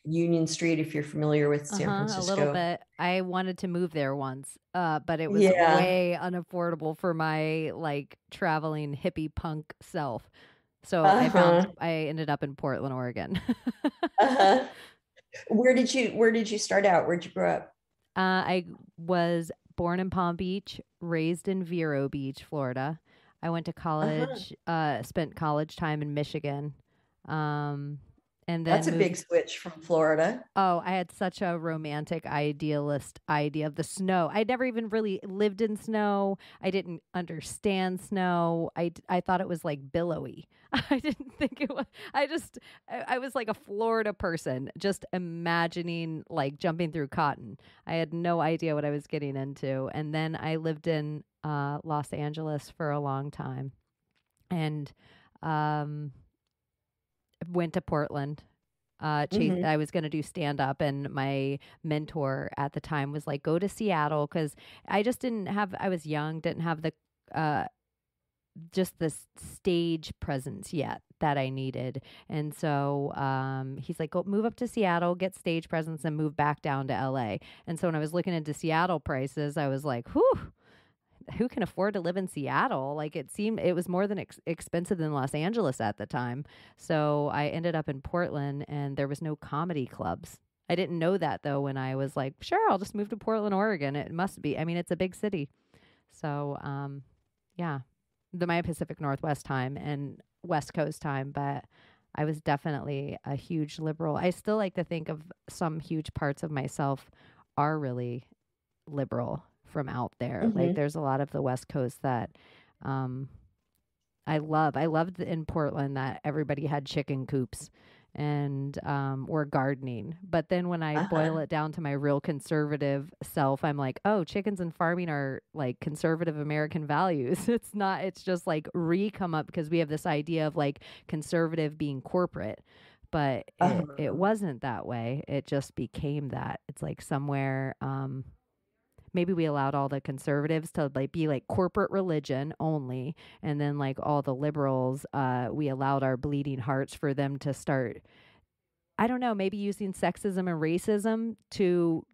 Union Street, if you're familiar with San Uh-huh, a little Francisco. bit. I wanted to move there once, but it was Yeah. way unaffordable for my like traveling hippie punk self. So Uh-huh. I ended up in Portland, Oregon. Uh-huh. Where did you start out? Where'd you grow up? I was born in Palm Beach, raised in Vero Beach, Florida. I went to Uh-huh. college, spent college time in Michigan, um, and That's then a big moved. switch from Florida. Oh, I had such a romantic, idealist idea of the snow. I'd never even really lived in snow. I didn't understand snow. I thought it was like billowy. I didn't think it was. I was like a Florida person, just imagining like jumping through cotton. I had no idea what I was getting into. And then I lived in Los Angeles for a long time, and um, went to Portland. Hmm. I was going to do stand up, and my mentor at the time was like, go to Seattle, because I just didn't have, I was young, didn't have the, uh, just the stage presence yet that I needed. And so he's like, go move up to Seattle, get stage presence, and move back down to LA. And so when I was looking into Seattle prices, I was like, whew, who can afford to live in Seattle? Like it seemed it was more than expensive than Los Angeles at the time. So I ended up in Portland, and there was no comedy clubs. I didn't know that though when I was like, sure, I'll just move to Portland, Oregon. It must be. I mean, it's a big city. So, yeah, my Pacific Northwest time and West Coast time, but I was definitely a huge liberal. I still like to think of some huge parts of myself are really liberal from out there. Like Hmm. there's a lot of the West Coast that um I love. I loved in Portland that everybody had chicken coops and or gardening. But then when I boil Uh-huh. it down to my real conservative self, I'm like, oh, chickens and farming are like conservative American values. It's not, it's just like come up because we have this idea of like conservative being corporate. But it Uh-huh. wasn't that way. It just became that. It's like somewhere maybe we allowed all the conservatives to like be like corporate religion only, and then like all the liberals we allowed our bleeding hearts for them to start, I don't know, maybe using sexism and racism to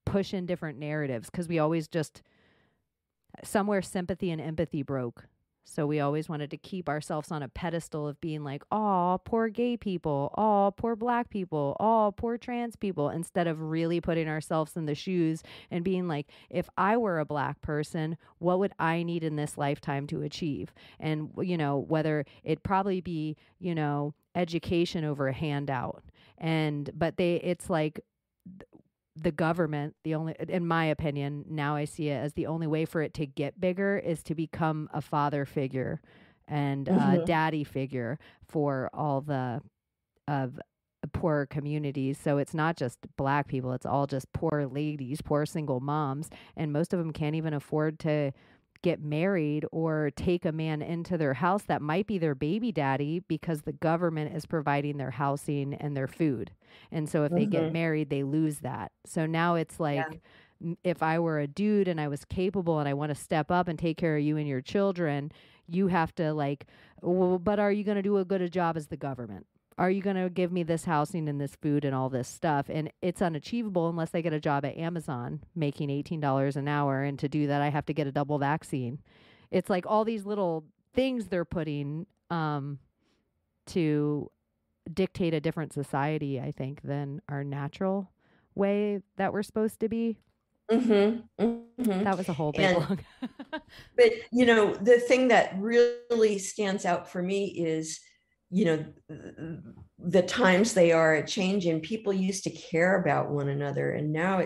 push in different narratives, because we always just somewhere sympathy and empathy broke. So we always wanted to keep ourselves on a pedestal of being like, oh, poor gay people, oh, poor black people, oh, poor trans people, instead of really putting ourselves in the shoes and being like, if I were a black person, what would I need in this lifetime to achieve? And, you know, whether it probably be, you know, education over a handout. And, but it's like, the government, the only, in my opinion, now I see it as the only way for it to get bigger is to become a father figure and a Hmm. daddy figure for all the of poor communities. So it's not just black people, it's all just poor ladies, poor single moms, and most of them can't even afford to get married or take a man into their house that might be their baby daddy, because the government is providing their housing and their food. And so if they get Hmm. married, they lose that. So now it's Yeah. like, if I were a dude and I was capable and I want to step up and take care of you and your children, you have to like, well, but are you going to do a good a job as the government? Are you going to give me this housing and this food and all this stuff? And it's unachievable unless I get a job at Amazon making $18 an hour. And to do that, I have to get a double vaccine. It's like all these little things they're putting to dictate a different society, I think, than our natural way that we're supposed to be. Hmm. Hmm. That was a whole big And long. but the thing that really stands out for me is, you know, the times they are changing. People used to care about one another, and now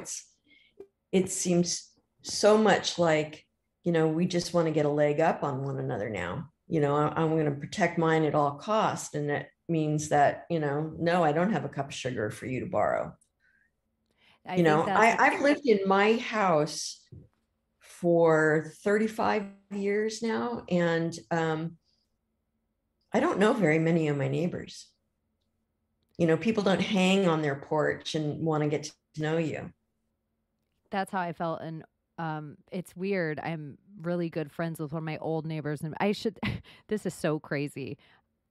it seems so much like, we just want to get a leg up on one another now. I'm going to protect mine at all costs, and that means that, no, I don't have a cup of sugar for you to borrow. I think that's I've lived in my house for 35 years now, and I don't know very many of my neighbors. People don't hang on their porch and want to get to know you. how I felt. And it's weird. I'm really good friends with one of my old neighbors, and I should. This is so crazy.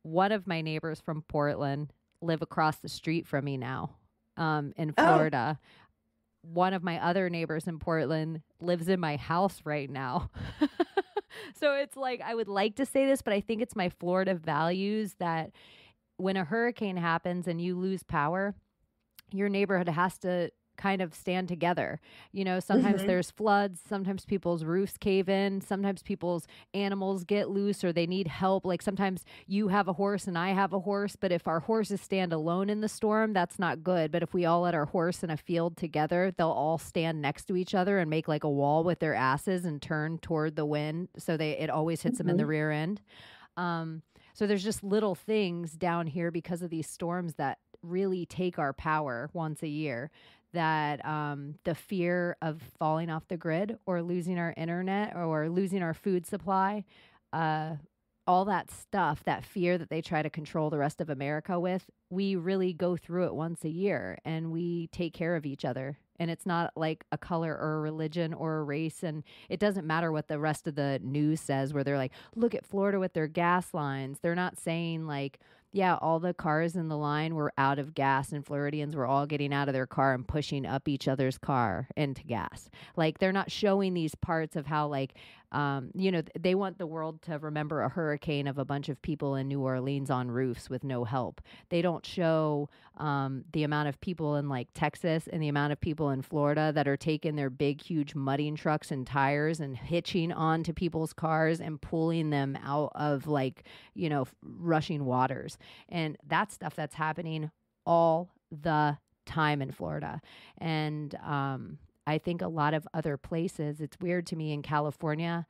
One of my neighbors from Portland live across the street from me now, in Oh, Florida. One of my other neighbors in Portland lives in my house right now. So it's like, I would like to say this, but I think it's my Florida values that when a hurricane happens and you lose power, your neighborhood has to kind of stand together. You know, sometimes Hmm. there's floods, sometimes people's roofs cave in, sometimes people's animals get loose or they need help. Like sometimes you have a horse and I have a horse, but if our horses stand alone in the storm, that's not good. But if we all let our horse in a field together, they'll all stand next to each other and make like a wall with their asses and turn toward the wind so it always hits them in the Hmm. rear end. Um, so there's just little things down here because of these storms that really take our power once a year. That the fear of falling off the grid or losing our internet or losing our food supply, uh, all that stuff, that fear that they try to control the rest of America with, we really go through it once a year and we take care of each other. And it's not like a color or a religion or a race. And it doesn't matter what the rest of the news says, where they're like, look at Florida with their gas lines. They're not saying, like, yeah, all the cars in the line were out of gas and Floridians were all getting out of their car and pushing up each other's car into gas. Like, they're not showing these parts of how, like, they want the world to remember a hurricane of a bunch of people in New Orleans on roofs with no help. They don't show the amount of people in like Texas and the amount of people in Florida that are taking their big, huge mudding trucks and tires and hitching onto people's cars and pulling them out of like, rushing waters. And that's stuff that's happening all the time in Florida. And I think a lot of other places, it's weird to me in California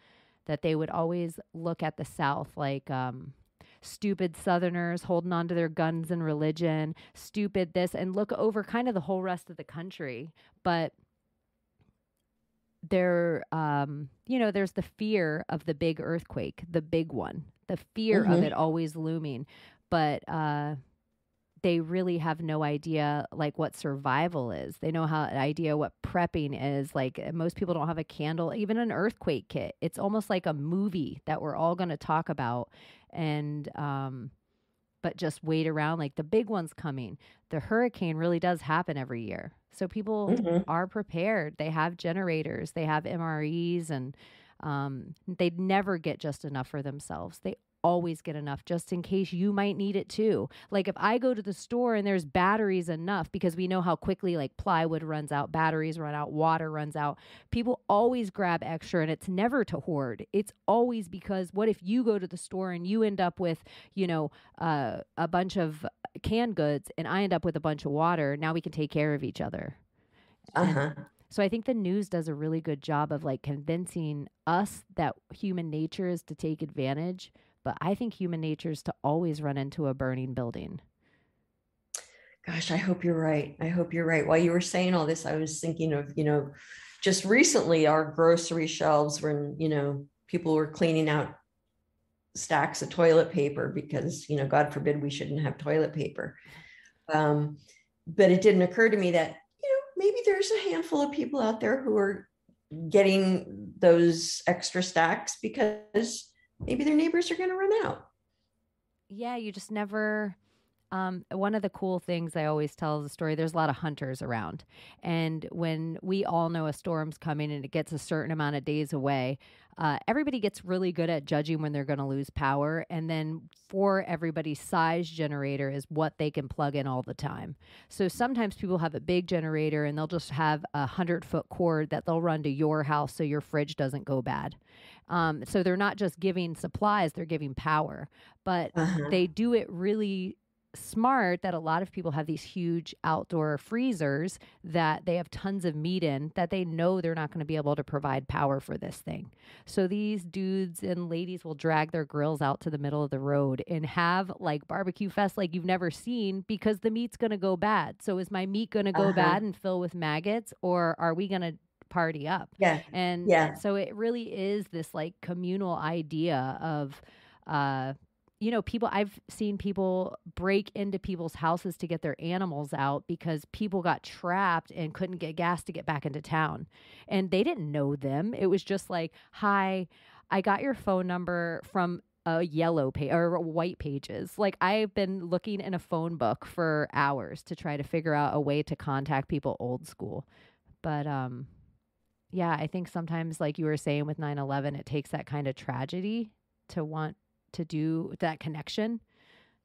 that they would always look at the South like stupid Southerners holding on to their guns and religion, stupid this, and look over kind of the whole rest of the country. But there's the fear of the big earthquake, the big one, the fear of it Hmm. always looming. But they really have no idea like what survival is. They know how idea what prepping is. Like most people don't have a candle, even an earthquake kit. It's almost like a movie that we're all going to talk about. And but just wait around, like the big one's coming. The hurricane really does happen every year. So people Hmm. are prepared. They have generators, they have MREs, and they never get just enough for themselves. They always get enough just in case you might need it too. Like if I go to the store and there's batteries enough, because we know how quickly like plywood runs out, batteries run out, water runs out. People always grab extra and it's never to hoard. It's always because what if you go to the store and you end up with, a bunch of canned goods and I end up with a bunch of water. Now we can take care of each other. And Uh-huh. so I think the news does a really good job of like convincing us that human nature is to take advantage, but I think human nature is to always run into a burning building. Gosh, I hope you're right. I hope you're right. While you were saying all this, I was thinking of, just recently our grocery shelves when, people were cleaning out stacks of toilet paper because, God forbid we shouldn't have toilet paper. Um, but it didn't occur to me that, maybe there's a handful of people out there who are getting those extra stacks because maybe their neighbors are going to run out. Yeah, you just never. One of the cool things I always tell is the story. There's a lot of hunters around, and when we all know a storm's coming and it gets a certain amount of days away, everybody gets really good at judging when they're going to lose power. And then for everybody's size generator is what they can plug in all the time. So sometimes people have a big generator and they'll just have 100-foot cord that they'll run to your house so your fridge doesn't go bad. So they're not just giving supplies; they're giving power, but Uh-huh. they do it really smart that a lot of people have these huge outdoor freezers that they have tons of meat in that they know they're not going to be able to provide power for this thing. So these dudes and ladies will drag their grills out to the middle of the road and have like barbecue fest like you've never seen because the meat's going to go bad. So is my meat going to go Uh-huh. bad and fill with maggots, or are we going to party up? Yeah. And Yeah. so it really is this like communal idea of uh I've seen people break into people's houses to get their animals out because people got trapped and couldn't get gas to get back into town. And they didn't know them. It was just like, hi, I got your phone number from a yellow page or white pages. Like I've been looking in a phone book for hours to try to figure out a way to contact people old school. But Yeah, I think sometimes, like you were saying with 9/11, it takes that kind of tragedy to want to do that connection.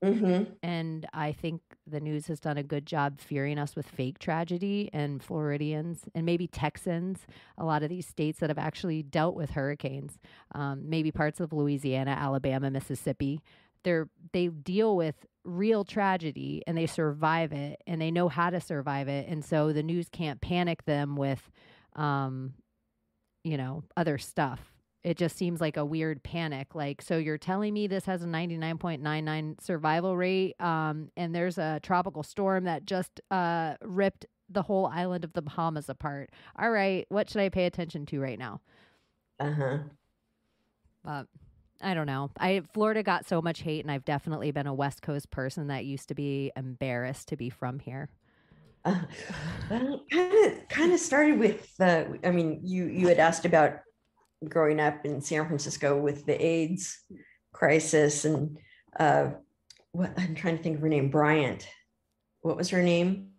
Mm-hmm. And I think the news has done a good job fearing us with fake tragedy, and Floridians and maybe Texans, a lot of these states that have actually dealt with hurricanes, maybe parts of Louisiana, Alabama, Mississippi. They deal with real tragedy and they survive it and they know how to survive it. And so the news can't panic them with, um, other stuff. It just seems like a weird panic. Like, so you're telling me this has a 99.99 survival rate, and there's a tropical storm that just ripped the whole island of the Bahamas apart. All right, what should I pay attention to right now? Uh-huh. But I don't know. Florida got so much hate, and I've definitely been a West Coast person that used to be embarrassed to be from here. Kind of started with I mean, you had asked about growing up in San Francisco with the AIDS crisis, and what I'm trying to think of her name, Bryant. What was her name?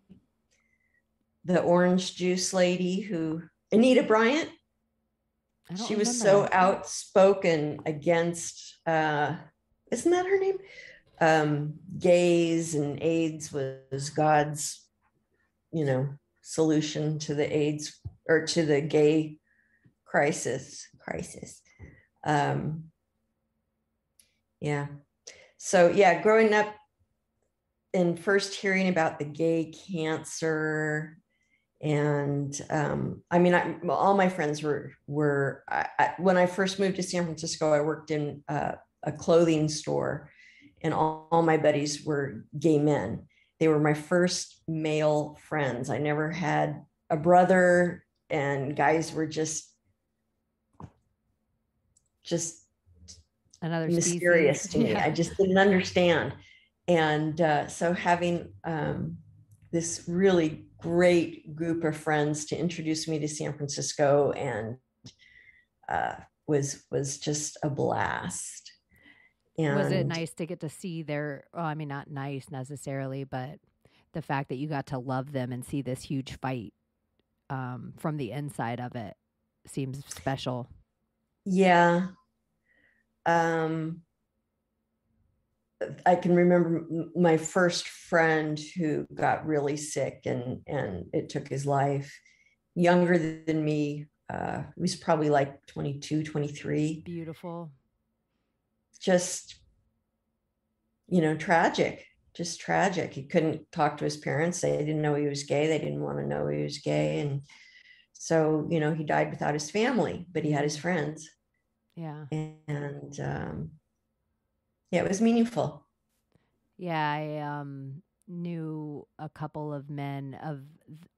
The orange juice lady Anita Bryant. She was so outspoken against, isn't that her name? Gays, and AIDS was God's, solution to the AIDS or to the gay crisis. Yeah. So yeah, growing up and first hearing about the gay cancer, and I mean, all my friends were when I first moved to San Francisco, I worked in a clothing store, and all my buddies were gay men. They were my first male friends. I never had a brother, and guys were just another mysterious species. to me. I just didn't understand. And so having this really great group of friends to introduce me to San Francisco and was just a blast. And was it nice to get to see I mean, not nice necessarily, but the fact that you got to love them and see this huge fight from the inside of it seems special. Yeah. I can remember my first friend who got really sick and it took his life. Younger than me, he was probably like 22, 23. Beautiful. Just, tragic, just tragic. He couldn't talk to his parents. They didn't know he was gay. They didn't want to know he was gay. And so, he died without his family, but he had his friends. Yeah. And yeah, it was meaningful. Yeah, I knew a couple of men of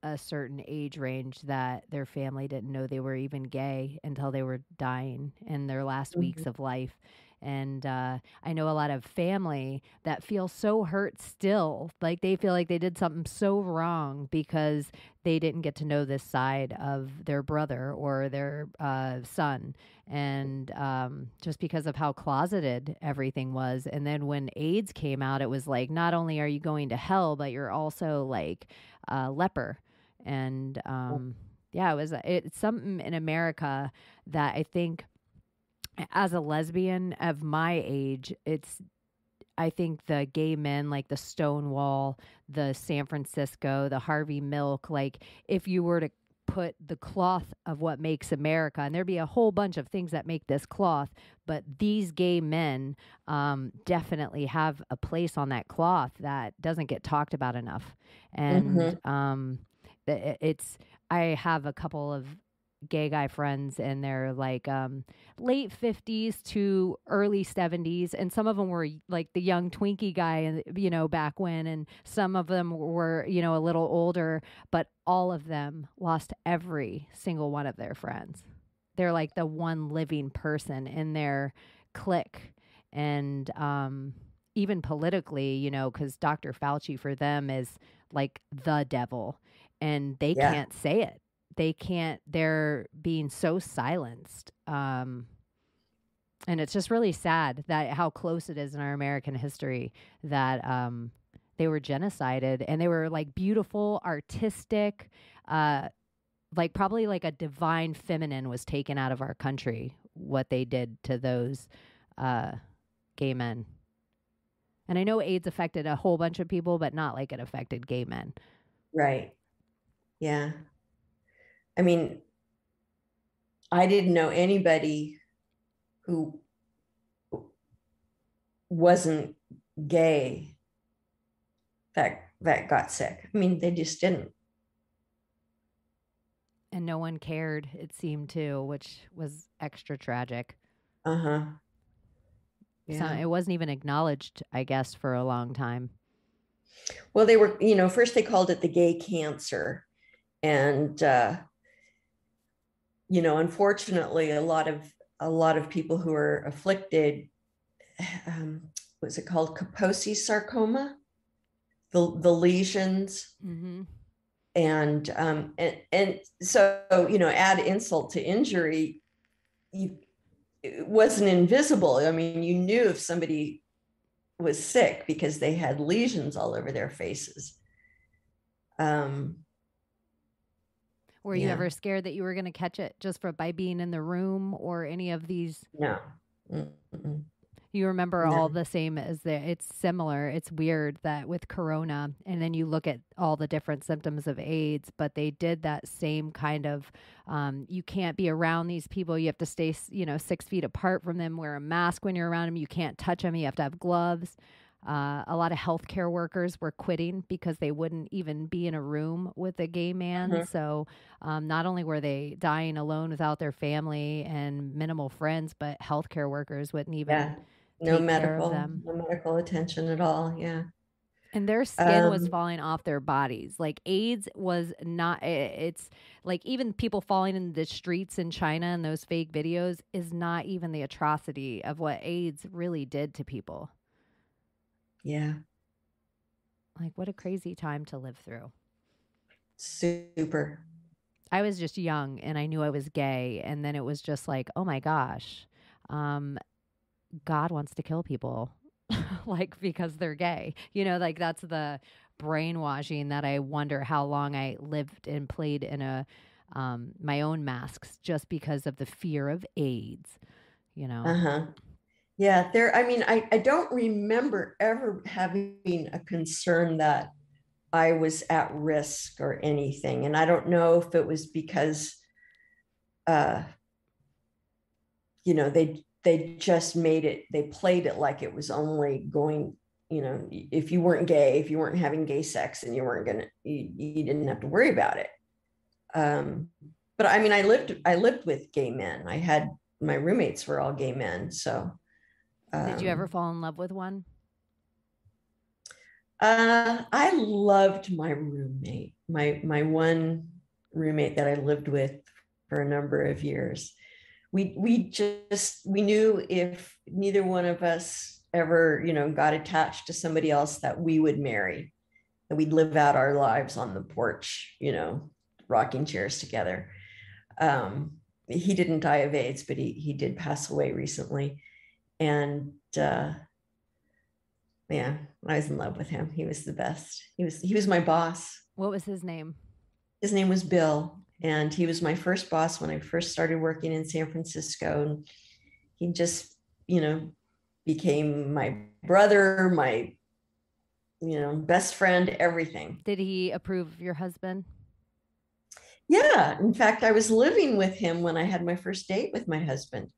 a certain age range that their family didn't know they were even gay until they were dying in their last weeks of life. And I know a lot of family that feel so hurt still, like they feel like they did something so wrong because they didn't get to know this side of their brother or their son. And just because of how closeted everything was. And then when AIDS came out, it was like, not only are you going to hell, but you're also like a leper. And yeah, it's something in America that I think, as a lesbian of my age, I think the gay men, like the Stonewall, the San Francisco, the Harvey Milk, like if you were to put the cloth of what makes America, and there'd be a whole bunch of things that make this cloth, but these gay men definitely have a place on that cloth that doesn't get talked about enough. And I have a couple of gay guy friends, and they're like late 50s to early 70s, and some of them were like the young Twinkie guy, and back when, and some of them were a little older, but all of them lost every single one of their friends. They're like the one living person in their clique. And even politically, because Dr. Fauci for them is like the devil, and they can't say it. They're being so silenced. And it's just really sad that how close it is in our American history that they were genocided, and they were like beautiful, artistic, like probably like a divine feminine was taken out of our country, what they did to those gay men. And I know AIDS affected a whole bunch of people, but not like it affected gay men. Right. Yeah. I mean, I didn't know anybody who wasn't gay that got sick. I mean, they just didn't. And no one cared, it seemed to, which was extra tragic. Uh-huh. So Yeah. it wasn't even acknowledged, I guess, for a long time. Well, they were, first they called it the gay cancer. And unfortunately, a lot of people who are afflicted, what's it called? Kaposi sarcoma, the lesions. Mm-hmm. And so, add insult to injury, it wasn't invisible. I mean, you knew if somebody was sick because they had lesions all over their faces. Were you ever scared that you were going to catch it just by being in the room or any of these? No. Mm-mm. You remember all the same as it's similar. It's weird that with Corona, and then you look at all the different symptoms of AIDS, but they did that same kind of, you can't be around these people. You have to stay, 6 feet apart from them, wear a mask when you're around them. You can't touch them. You have to have gloves. A lot of healthcare workers were quitting because they wouldn't even be in a room with a gay man. Mm-hmm. So not only were they dying alone without their family and minimal friends, but healthcare workers wouldn't even take care of them. No medical attention at all. Yeah. And their skin was falling off their bodies. Like AIDS was not, it's like even people falling in the streets in China and those fake videos is not even the atrocity of what AIDS really did to people. Yeah. Like, what a crazy time to live through. Super. I was just young and I knew I was gay. And then it was just like, oh my gosh, God wants to kill people, like, because they're gay. Like that's the brainwashing that I wonder how long I lived and played in my own masks just because of the fear of AIDS, Uh-huh. Yeah, I don't remember ever having a concern that I was at risk or anything. And I don't know if it was because, they just they played it like it was only going, if you weren't gay, if you weren't having gay sex, and you didn't have to worry about it. But I mean, I lived with gay men. My roommates were all gay men. So. Did you ever fall in love with one? I loved my roommate, my one roommate that I lived with for a number of years. We knew if neither one of us ever, got attached to somebody else that we would marry, that we'd live out our lives on the porch, rocking chairs together. He didn't die of AIDS, but he did pass away recently. And I was in love with him. He was the best. He was my boss. What was his name? His name was Bill, and he was my first boss when I first started working in San Francisco. And he just, became my brother, my, best friend, everything. Did he approve of your husband? Yeah. In fact, I was living with him when I had my first date with my husband.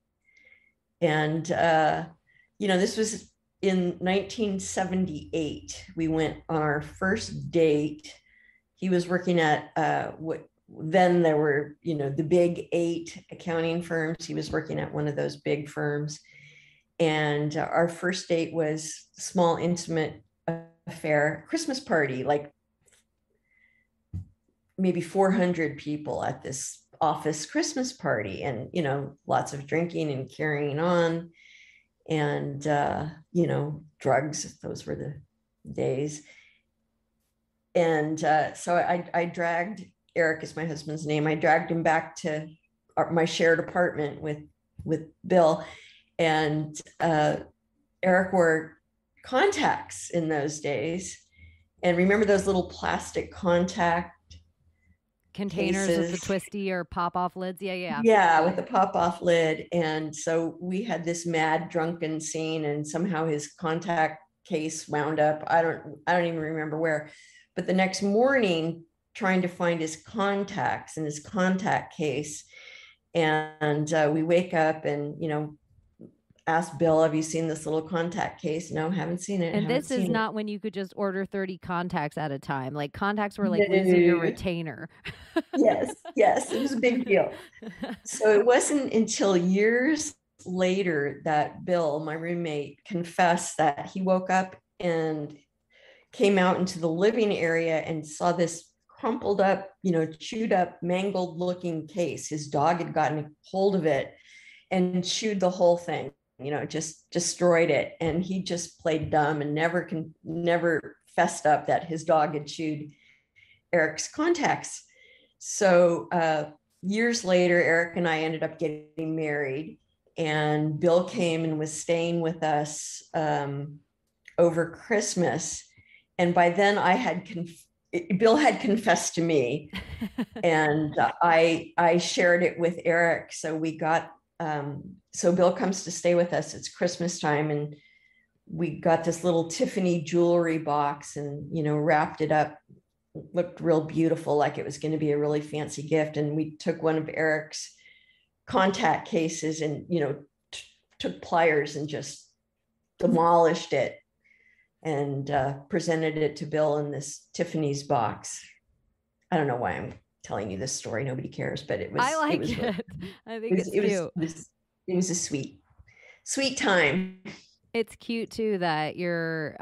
And, this was in 1978. We went on our first date. He was working at then there were, the big 8 accounting firms. He was working at one of those big firms. And our first date was a small, intimate affair, Christmas party, like maybe 400 people at this office Christmas party, and lots of drinking and carrying on, and drugs. Those were the days. And so I dragged Eric, is my husband's name. I dragged him back to my shared apartment with Bill, and Eric wore contacts in those days. And remember those little plastic contact containers with the cases. twisty or pop off lids. Yeah, yeah. Yeah, with the pop off lid. And so we had this mad drunken scene, and somehow his contact case wound up. I don't even remember where. But the next morning, trying to find his contacts in his contact case. And we wake up and, ask Bill, have you seen this little contact case? No, haven't seen it. And Haven't this is seen not when you could just order 30 contacts at a time. Like contacts were like it. losing your No. retainer. Yes, yes, it was a big deal. So it wasn't until years later that Bill, my roommate, confessed that he woke up and came out into the living area and saw this crumpled up, chewed up, mangled looking case. His dog had gotten hold of it and chewed the whole thing, just destroyed it. And he just played dumb and never fessed up that his dog had chewed Eric's contacts. So years later, Eric and I ended up getting married, and Bill came and was staying with us over Christmas. And by then Bill had confessed to me, and I shared it with Eric. So we got, so Bill comes to stay with us. It's Christmas time, and we got this little Tiffany jewelry box and, wrapped it up. Looked real beautiful, like it was going to be a really fancy gift. And we took one of Eric's contact cases and, took pliers and just demolished it and presented it to Bill in this Tiffany's box. I don't know why I'm telling you this story. Nobody cares, but it was. I like it. Was it. I think it's cute. It was a sweet time. It's cute too that you're.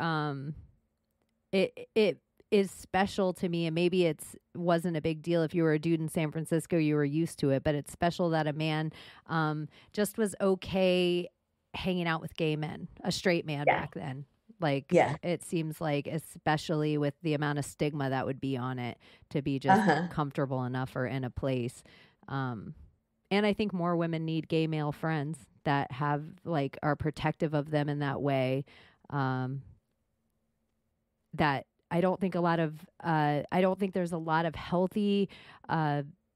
It is special to me, and maybe wasn't a big deal if you were a dude in San Francisco, you were used to it, but it's special that a man just was okay hanging out with gay men, a straight man back then. Like, it seems like, especially with the amount of stigma that would be on it, to be just comfortable enough or in a place. And I think more women need gay male friends that are protective of them in that way. That I don't think there's a lot of healthy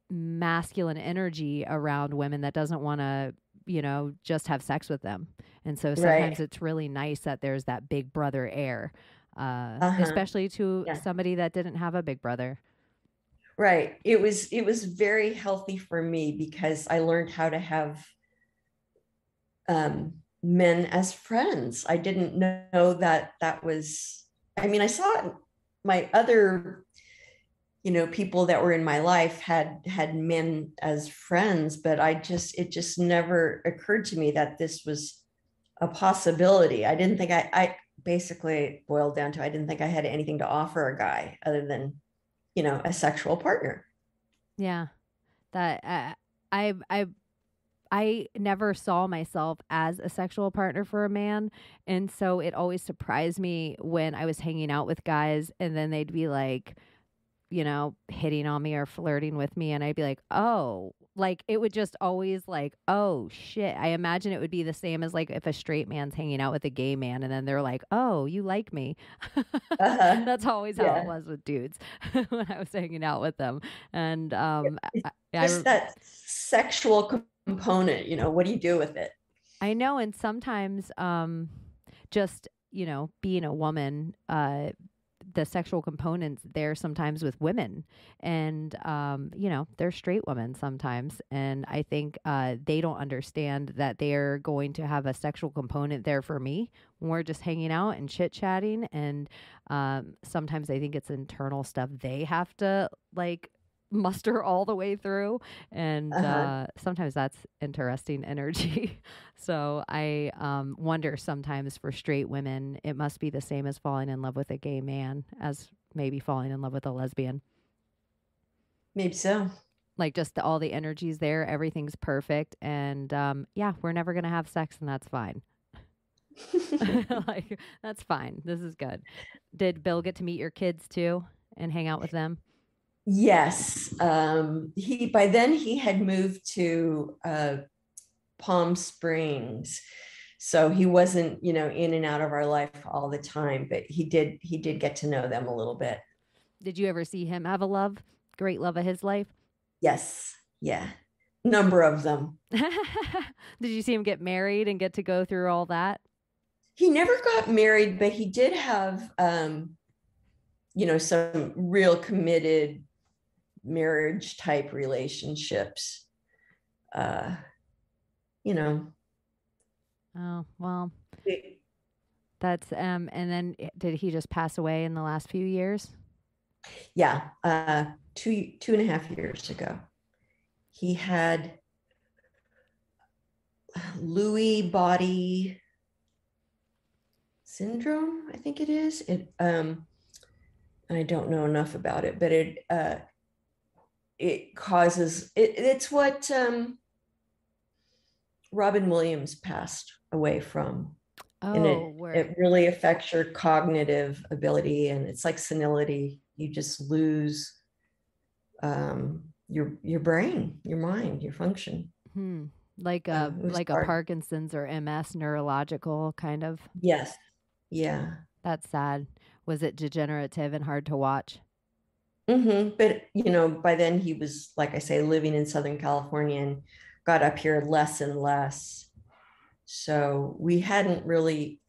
masculine energy around women that doesn't want to, just have sex with them. And so sometimes it's really nice that there's that big brother air, especially to somebody that didn't have a big brother. Right. It was very healthy for me because I learned how to have men as friends. I didn't know that was, I saw my other, people that were in my life had men as friends, but it just never occurred to me that this was a possibility. I didn't think I basically boiled down to, I didn't think I had anything to offer a guy other than, a sexual partner. Yeah. That I never saw myself as a sexual partner for a man. And so it always surprised me when I was hanging out with guys and then they'd be like, hitting on me or flirting with me. And I'd be like, oh, like it would just always like, oh shit. I imagine it would be the same as like if a straight man's hanging out with a gay man and then they're like, oh, you like me. That's always how it was with dudes when I was hanging out with them. And that sexual component, what do you do with it? I know. And sometimes just, being a woman, the sexual components there sometimes with women and, they're straight women sometimes. And I think they don't understand that they're going to have a sexual component there for me when we're just hanging out and chit chatting. And sometimes I think it's internal stuff they have to like muster all the way through. And sometimes that's interesting energy. So I wonder sometimes for straight women, it must be the same as falling in love with a gay man as maybe falling in love with a lesbian. Maybe so. Like just all the energy's there. Everything's perfect. And we're never going to have sex and that's fine. Like, that's fine. This is good. Did Bill get to meet your kids too and hang out with them? Yes. By then he had moved to Palm Springs. So he wasn't, in and out of our life all the time, but he did get to know them a little bit. Did you ever see him have a love? great love of his life? Yes. Yeah. Number of them. Did you see him get married and get to go through all that? He never got married, but he did have, some real committed marriage type relationships. Uh, you know, Oh, well, it- that's and then did he just pass away in the last few years? yeah, 2.5 years ago, he had Lewy body syndrome, I think it is. I don't know enough about it, but it causes it's what Robin Williams passed away from. And Oh, it really affects your cognitive ability, and it's like senility. You just lose your brain, your mind, your function. like It was a hard. Parkinson's or MS neurological kind of. Yes. Yeah. That's sad. Was it degenerative and hard to watch? But by then he was, like I say, living in Southern California and got up here less and less. So we hadn't really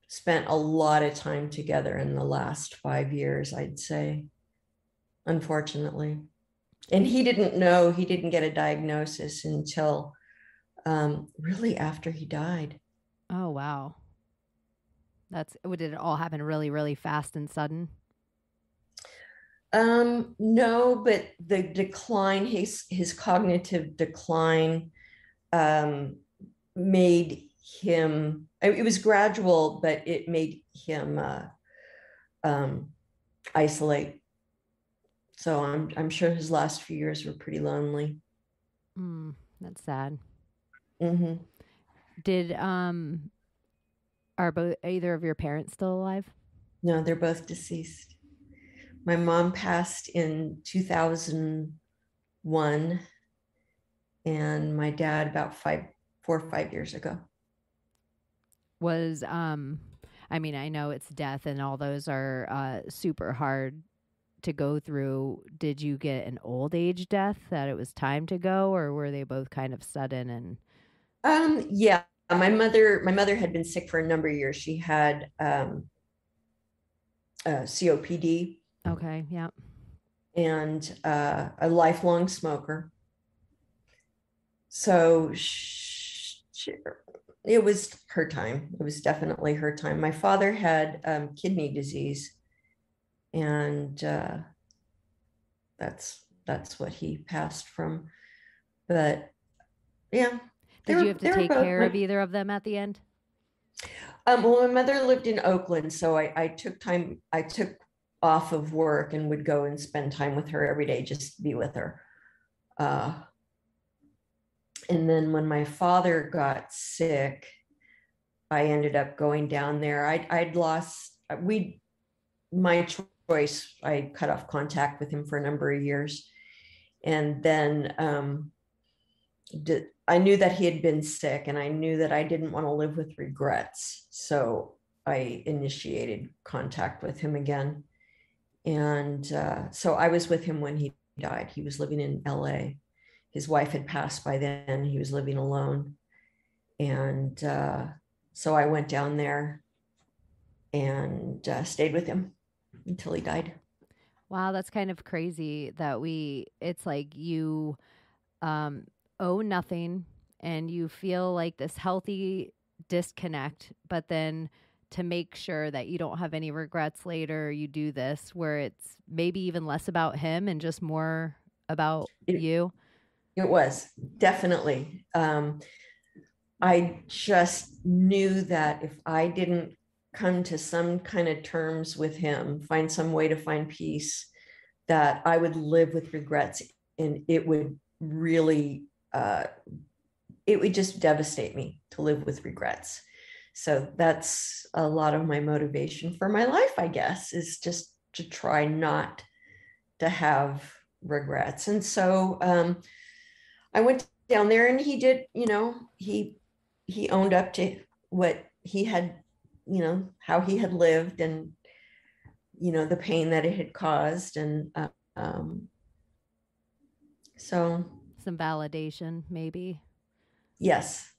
spent a lot of time together in the last 5 years, I'd say, unfortunately. And he didn't get a diagnosis until really after he died. Oh, wow. Did it all happen really, really fast and sudden? No, but the decline, his cognitive decline, made him. It was gradual, but it made him isolate. So I'm sure his last few years were pretty lonely. That's sad. Mm-hmm. Did are both either of your parents still alive? No, they're both deceased. My mom passed in 2001, and my dad about 4 or 5 years ago. Was I mean, I know it's death and all those are super hard to go through. Did you get an old age death that it was time to go, or were they both kind of sudden? And Yeah, my mother had been sick for a number of years. She had COPD. Okay, yeah. And a lifelong smoker. So it was her time. It was definitely her time. My father had kidney disease, and that's what he passed from. But yeah. Did you have to take care of either of them at the end? Well, my mother lived in Oakland, so I took off of work and would go and spend time with her every day, just to be with her. And then when my father got sick, I ended up going down there. My choice, I cut off contact with him for a number of years. And then I knew that he had been sick, and I knew that I didn't want to live with regrets. So I initiated contact with him again. And so I was with him when he died. He was living in LA. His wife had passed by then. He was living alone. And so I went down there and stayed with him until he died. Wow, that's kind of crazy that it's like you owe nothing and you feel like this healthy disconnect, but then to make sure that you don't have any regrets later, you do this where it's maybe even less about him and just more about you. It was definitely. I just knew that if I didn't come to some kind of terms with him, find some way to find peace, that I would live with regrets, and it would really, it would just devastate me to live with regrets. So that's a lot of my motivation for my life, I guess, is just to try not to have regrets. And so I went down there, and he did, he owned up to what he had, how he had lived, and, the pain that it had caused. And So, Some validation, maybe. yes.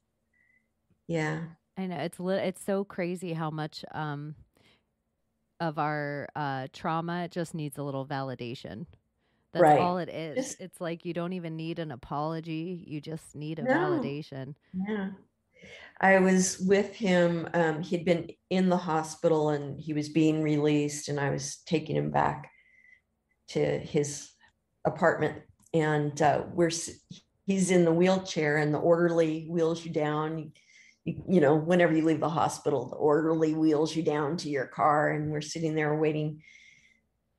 Yeah. I know it's so crazy how much of our trauma just needs a little validation. That's Right. all it is. Just, It's like you don't even need an apology. You just need a no. validation. Yeah. I was with him. He'd been in the hospital and he was being released, and I was taking him back to his apartment. And he's in the wheelchair, and the orderly wheels you down. You know, whenever you leave the hospital, the orderly wheels you down to your car, and we're sitting there waiting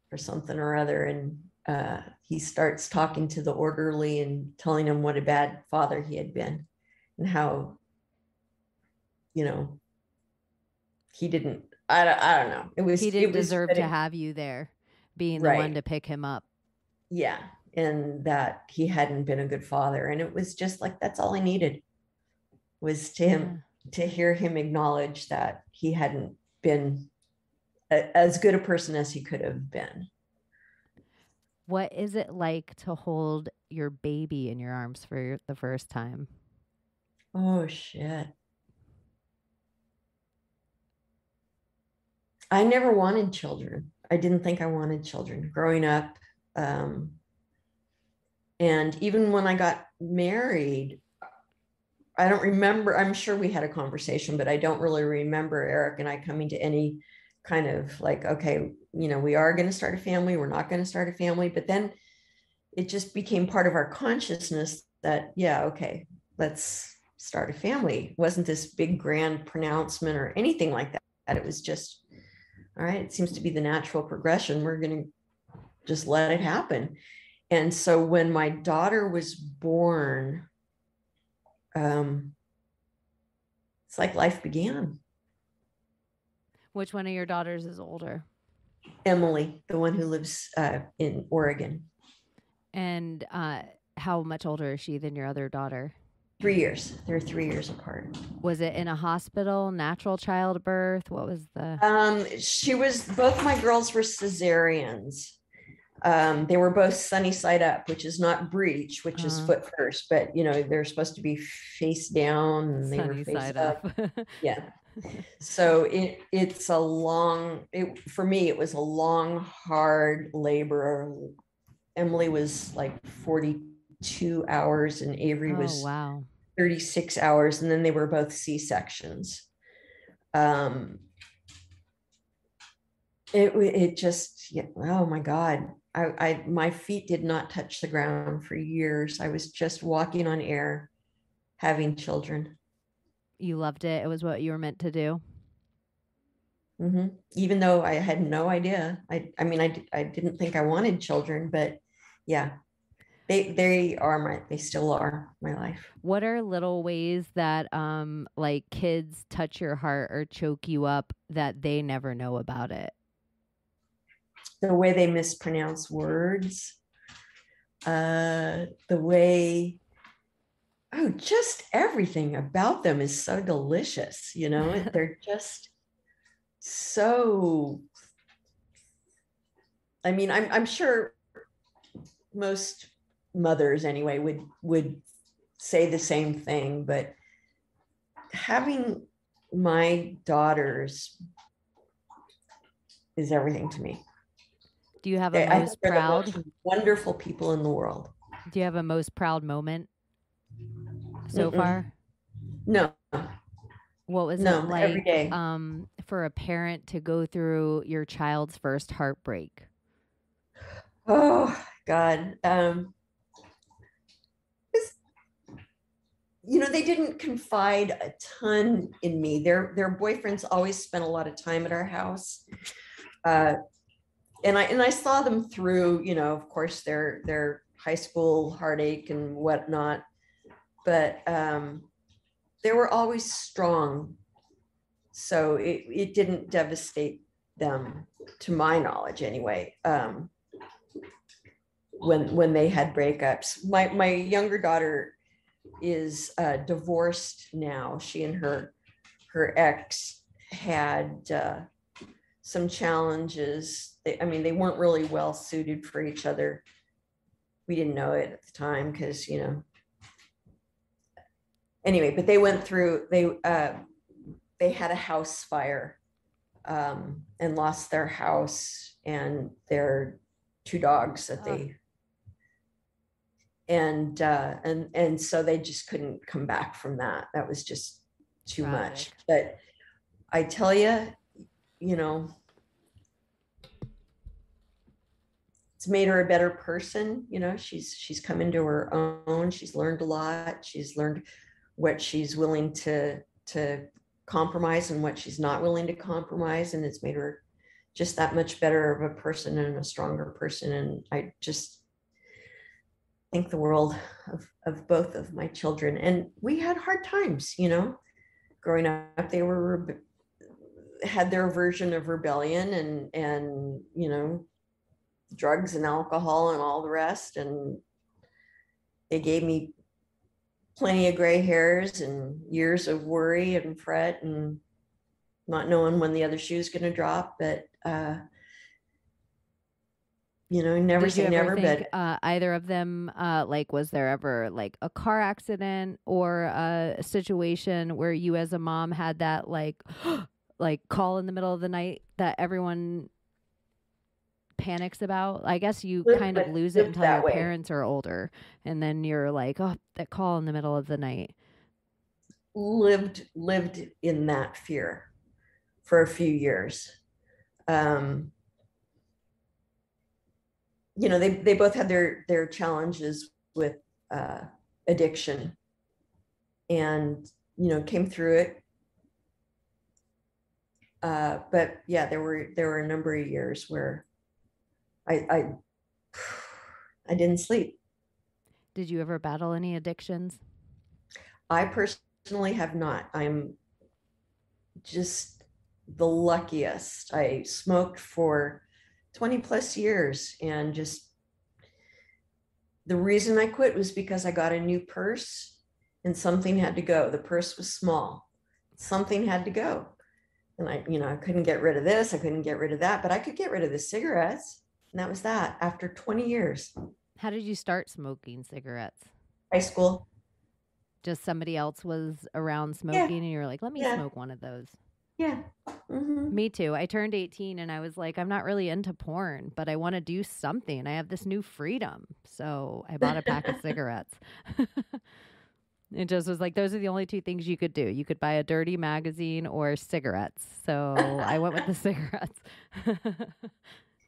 for something or other. And he starts talking to the orderly and telling him what a bad father he had been, and how, you know, he didn't, I don't know. He didn't deserve to have you there, being the one right. to pick him up. Yeah. And that he hadn't been a good father. And it was just like, that's all I needed, was to hear him acknowledge that he hadn't been as good a person as he could have been. What is it like to hold your baby in your arms for the first time? Oh, shit. I never wanted children. I didn't think I wanted children growing up. Um, and even when I got married, I don't remember, I'm sure we had a conversation, but I don't really remember Eric and I coming to any kind of like, okay, you know, we are going to start a family, we're not going to start a family. But then it just became part of our consciousness that, yeah, okay, let's start a family. It wasn't this big grand pronouncement or anything like that. It was just, all right, it seems to be the natural progression. We're going to just let it happen. And so when my daughter was born, it's like life began. Which one of your daughters is older? Emily, the one who lives in Oregon. And how much older is she than your other daughter? 3 years. They're 3 years apart. Was it in a hospital, natural childbirth? What was the? She was, both my girls were cesareans. They were both sunny side up, which is not breech, which is foot first, but you know, they're supposed to be face down and they were Sunny face side up. up. Yeah. So it's a long, for me, it was a long, hard labor. Emily was like 42 hours and Avery was wow. 36 hours. And then they were both C-sections. It just, yeah, oh my God. My feet did not touch the ground for years. I was just walking on air, having children. You loved it. It was what you were meant to do. Mm-hmm. Even though I had no idea. I mean, I didn't think I wanted children, but yeah, they still are my life. What are little ways that like kids touch your heart or choke you up that they never know about it? The way they mispronounce words, the way, oh, just everything about them is so delicious. You know, they're just so, I mean, I'm sure most mothers anyway would say the same thing, but having my daughters is everything to me. Do you have a most proud? The most wonderful people in the world. Do you have a most proud moment so far? No. What was it like every day. For a parent to go through your child's first heartbreak? Oh God. You know, they didn't confide a ton in me. Their boyfriends always spent a lot of time at our house. And I saw them through, you know, of course, their high school heartache and whatnot, but they were always strong. So it didn't devastate them, to my knowledge anyway. When they had breakups, my younger daughter is divorced now. She and her ex had some challenges. They weren't really well suited for each other. we didn't know it at the time because, you know, anyway, but they went through, they had a house fire and lost their house and their 2 dogs that they, and so they just couldn't come back from that. That was just too much. But I tell you, you know, it's made her a better person. You know, she's come into her own. She's learned a lot. She's learned what she's willing to compromise and what she's not willing to compromise. And it's made her just that much better of a person and a stronger person. And I just think the world of both of my children. And we had hard times, you know, growing up. They had their version of rebellion and, you know, drugs and alcohol and all the rest. And they gave me plenty of gray hairs and years of worry and fret and not knowing when the other shoe's going to drop. But, you know, never say never. Think, but either of them, like, was there ever like a car accident or a situation where you as a mom had that like, like call in the middle of the night that everyone panics about? I guess you kind of lose it until your parents are older, and then you're like, oh, that call in the middle of the night. Lived in that fear for a few years. You know, they both had their challenges with addiction, and, you know, came through it. But yeah, there were a number of years where I didn't sleep. Did you ever battle any addictions? I personally have not. I'm just the luckiest. I smoked for 20 plus years, and just the reason I quit was because I got a new purse and something had to go. The purse was small. Something had to go. And I couldn't get rid of this. I couldn't get rid of that, but I could get rid of the cigarettes. And that was that after 20 years. How did you start smoking cigarettes? High school. Just somebody else was around smoking and you're like, let me smoke one of those. Yeah. Mm-hmm. Me too. I turned 18 and I was like, I'm not really into porn, but I want to do something. I have this new freedom. So I bought a pack of cigarettes. It just was like, those are the only 2 things you could do. You could buy a dirty magazine or cigarettes. So I went with the cigarettes.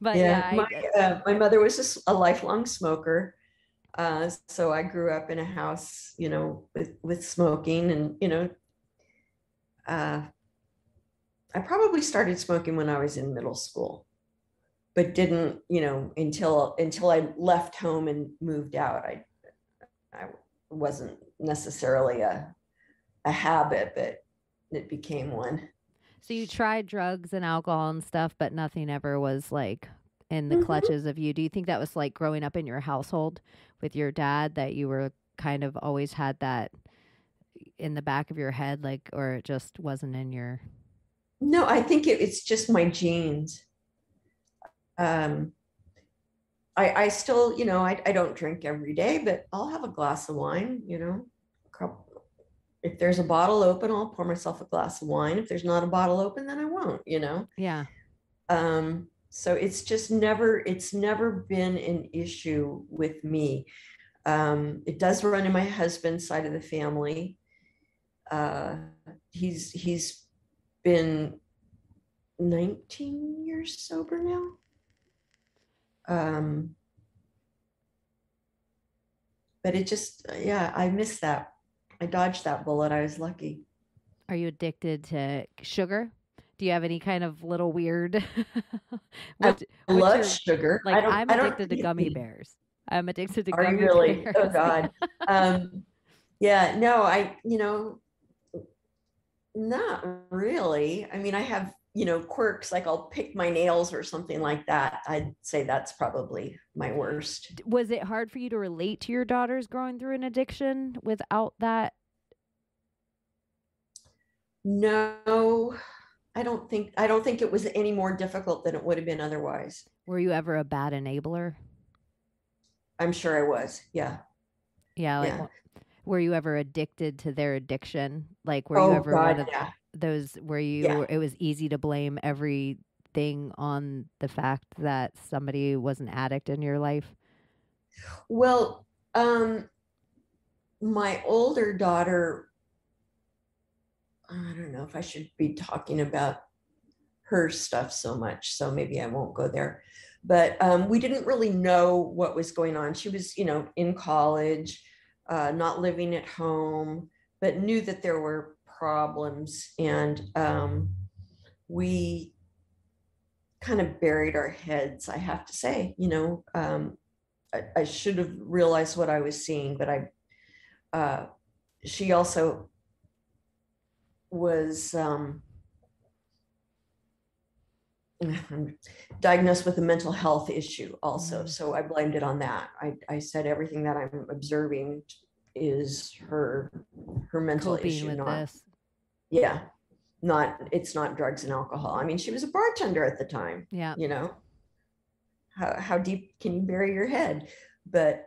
But my mother was a lifelong smoker. So I grew up in a house, you know, with smoking, and, you know, I probably started smoking when I was in middle school, but didn't, you know, until I left home and moved out. I wasn't necessarily a habit, but it became one. So you tried drugs and alcohol and stuff, but nothing ever was like in the clutches of you. Do you think that was like growing up in your household with your dad, that you were kind of always had that in the back of your head, like, or it just wasn't in your... No, I think it's just my genes. I still, you know, I don't drink every day, but I'll have a glass of wine, you know. If there's a bottle open, I'll pour myself a glass of wine. If there's not a bottle open, then I won't, you know. Yeah. So it's just never been an issue with me. It does run in my husband's side of the family. He's been 19 years sober now. But it just, I missed that. I dodged that bullet. I was lucky. Are you addicted to sugar? Do you have any kind of little weird? I love sugar. Like, I'm addicted to gummy bears. I'm addicted to gummy really? bears. Oh God. Yeah, no, not really. I mean, I have, you know, quirks, like I'll pick my nails or something like that. I'd say that's probably my worst. Was it hard for you to relate to your daughters going through an addiction without that? No, I don't think it was any more difficult than it would have been otherwise. Were you ever a bad enabler? I'm sure I was. Yeah. Yeah, like Yeah. were you ever addicted to their addiction? Like were you Oh ever one God. of Yeah. those where Yeah. it was easy to blame everything on the fact that somebody was an addict in your life? Well, my older daughter, I don't know if I should be talking about her stuff so much, so maybe I won't go there. But we didn't really know what was going on. She was, in college, not living at home, but knew that there were problems. And we kind of buried our heads, I have to say. I should have realized what I was seeing, but she also was diagnosed with a mental health issue also. So I blamed it on that. I said everything that I'm observing is her mental Coping issue, with not, this. yeah, it's not drugs and alcohol. I mean, she was a bartender at the time, Yeah. How deep can you bury your head? But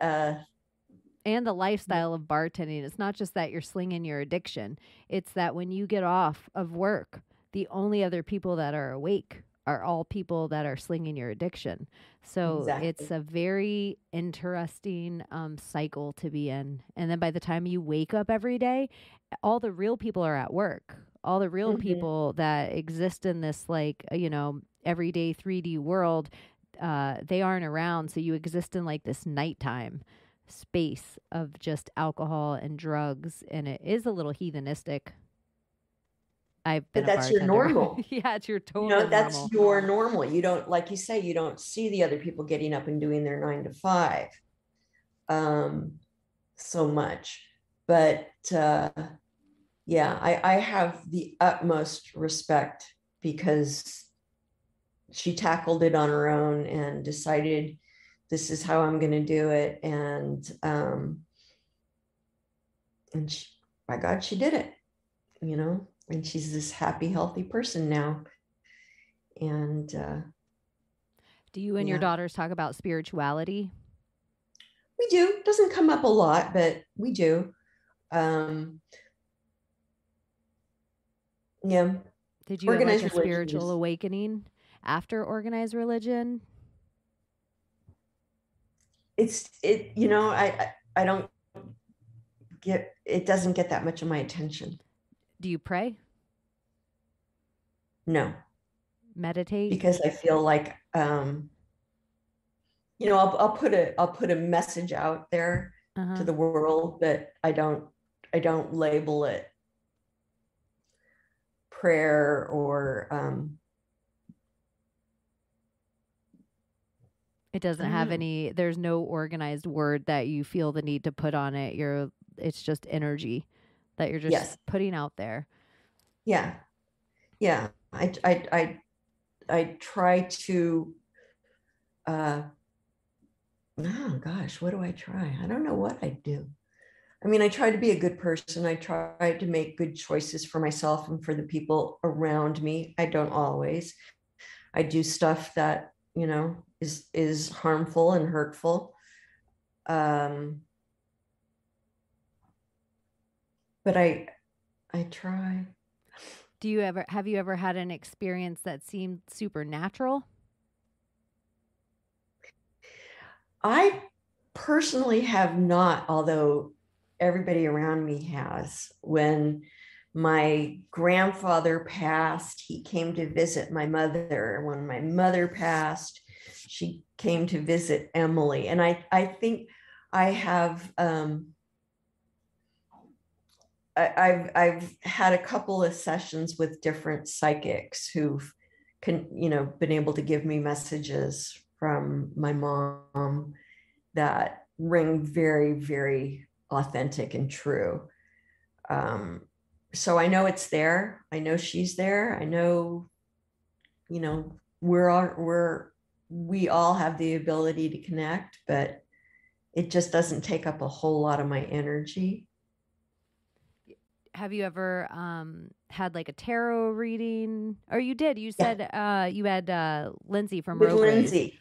And the lifestyle of bartending. It's not just that you're slinging your addiction. It's that when you get off of work, the only other people that are awake are all people that are slinging your addiction. So it's exactly. a very interesting cycle to be in. And then by the time you wake up every day, all the real people are at work. All the real Mhm. people that exist in this, like, everyday 3D world, they aren't around. So you exist in like this nighttime space of just alcohol and drugs, and it is a little heathenistic. I've been But a that's your bartender. normal. Yeah, it's your total That's normal. your normal. You don't, like you say, you don't see the other people getting up and doing their 9 to 5 um, so much. But yeah, I have the utmost respect because she tackled it on her own and decided this is how I'm going to do it. And she, by God, she did it, and she's this happy, healthy person now. And Do you and your yeah, daughters talk about spirituality? we do. It doesn't come up a lot, but we do. Um, yeah, Did you have like organized a religion spiritual is, awakening after organized religion? I don't get, it doesn't get that much of my attention. Do you pray? No, Meditate? because I feel like, I'll put a message out there to Uh-huh. the world, but I don't label it prayer or It I doesn't don't have know. any, there's no organized word that you feel the need to put on it. It's just energy that you're just Yes. putting out there. Yeah. Yeah. I try to uh oh gosh, what do I try? I don't know what I do. I mean, I try to be a good person. I try to make good choices for myself and for the people around me. I don't always. I do stuff that, is harmful and hurtful. Um, but I try. Have you ever had an experience that seemed supernatural? I personally have not, although everybody around me has. When my grandfather passed, he came to visit my mother. When my mother passed, she came to visit Emily. And I think I have I've had a couple of sessions with different psychics who've been able to give me messages from my mom that ring very, very authentic and true. Um, so I know it's there. I know she's there. I know, we all have the ability to connect, but it just doesn't take up a whole lot of my energy. Have you ever had like a tarot reading? Or you did. You Yeah, said you had Lindsay from with Rogue Ways. Lindsay.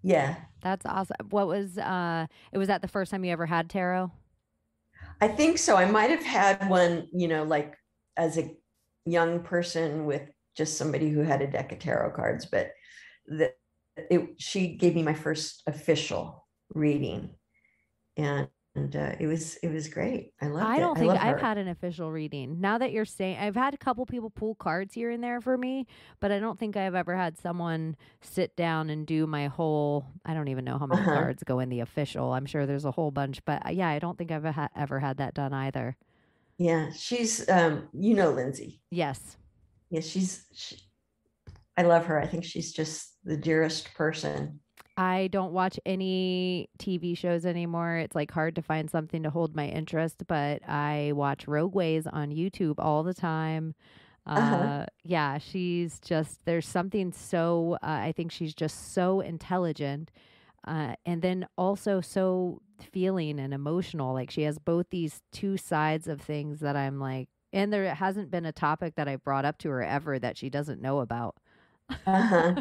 Yeah. That's awesome. What was it was that the first time you ever had tarot? I think so. I might have had one, like as a young person with just somebody who had a deck of tarot cards, but she gave me my first official reading, and it was great. I loved I it. don't I think love I've her. had an official reading. Now that you're saying, I've had a couple people pull cards here and there for me, but I don't think I've ever had someone sit down and do my whole, I don't even know how many Uh-huh. cards go in the official. I'm sure there's a whole bunch, but yeah, I don't think I've ever had that done either. Yeah, she's Lindsay. Yes. Yeah, I love her. I think she's just the dearest person. I don't watch any TV shows anymore. It's like hard to find something to hold my interest, but I watch Rogue Ways on YouTube all the time. Uh-huh. Yeah, she's just, there's something so, I think she's just so intelligent, and then also so feeling and emotional. Like she has both these two sides of things that I'm like, and there hasn't been a topic that I brought up to her ever that she doesn't know about. Uh-huh.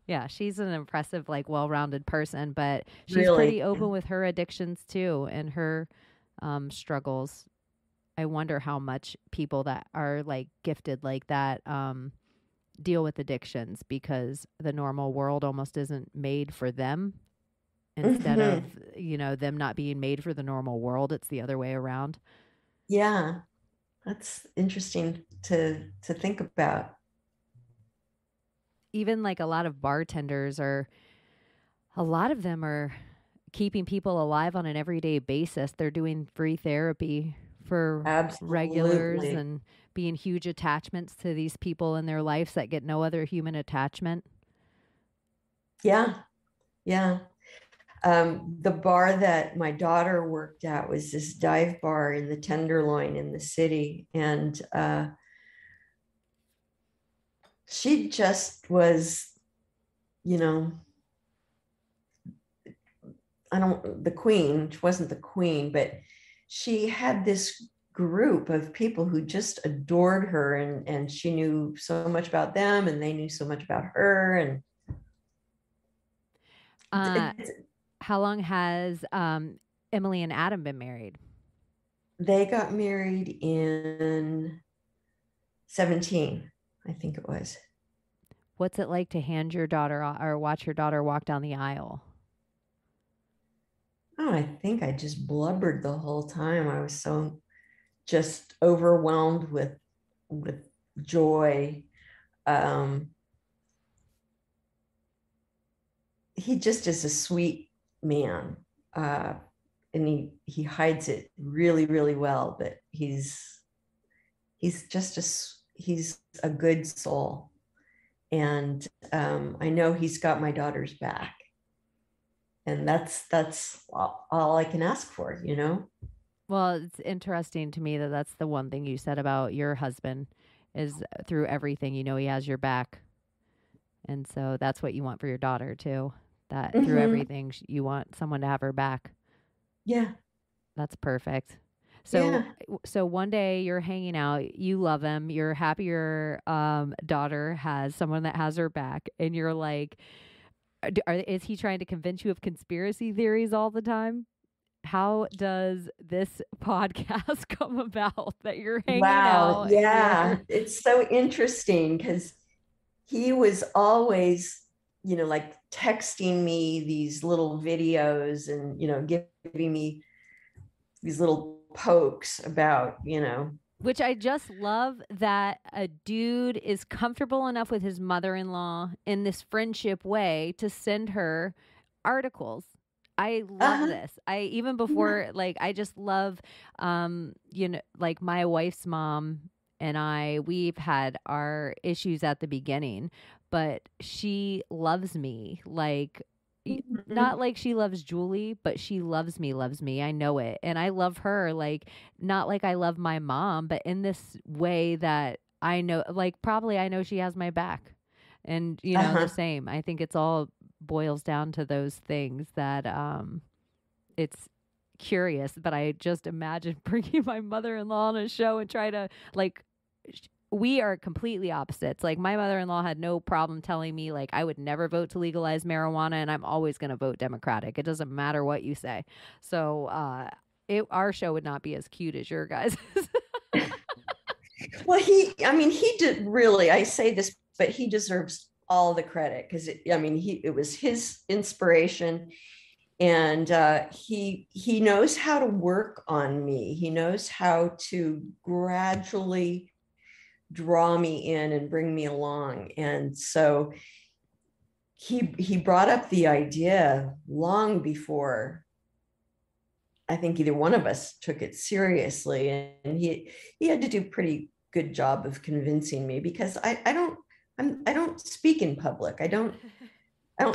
Yeah, she's an impressive, like, well-rounded person, but she's Really. pretty open with her addictions too and her struggles. I wonder how much people that are like gifted like that deal with addictions because the normal world almost isn't made for them. Instead of, Hmm. them not being made for the normal world, it's the other way around. Yeah, that's interesting to think about. Even like a lot of bartenders are, a lot of them are keeping people alive on an everyday basis. They're doing free therapy for regulars Absolutely. and being huge attachments to these people in their lives that get no other human attachment. Yeah. Yeah. The bar that my daughter worked at was this dive bar in the Tenderloin in the city. And she just was, you know, the queen. She wasn't the queen, but she had this group of people who just adored her, and she knew so much about them and they knew so much about her. And Uh, it, how long has Emily and Adam been married? they got married in 17, I think it was. What's it like to hand your daughter or watch your daughter walk down the aisle? Oh, I think I just blubbered the whole time. I was so just overwhelmed with joy. Um, he just is a sweet man, uh, and he hides it really really well. But he's a good soul, and I know he's got my daughter's back, and that's all I can ask for, you know. Well, it's interesting to me that that's the one thing you said about your husband is through everything, he has your back. And so that's what you want for your daughter too. That through Hmm. everything you want someone to have her back. Yeah, That's perfect. So yeah. so one day you're hanging out, you love him, you're happy your daughter has someone that has her back and you're like is he trying to convince you of conspiracy theories all the time? How does this podcast come about that you're hanging Wow. out and Yeah. you're It's so interesting because he was always, like texting me these little videos and, giving me these little pokes about, which I just love that a dude is comfortable enough with his mother-in-law in this friendship way to send her articles. I love uh-huh. this. I even Yeah. before like I just love like my wife's mom and we've had our issues at the beginning, but she loves me like not Mhm. like she loves Julie, but she loves me. I know it. And I love her like not like I love my mom, but in this way that I know like probably I know she has my back. And the Uh-huh. same. I think it's all boils down to those things that it's curious, but I just imagine bringing my mother-in-law on a show and try to like we are completely opposites. Like my mother-in-law had no problem telling me like I would never vote to legalize marijuana and I'm always going to vote Democratic. It doesn't matter what you say. So our show would not be as cute as your guys'. Well, he did really, I say this, but he deserves all the credit because it was his inspiration, and he knows how to work on me. He knows how to gradually draw me in and bring me along. And so he brought up the idea long before I think either one of us took it seriously, and he had to do a pretty good job of convincing me because I don't speak in public. I don't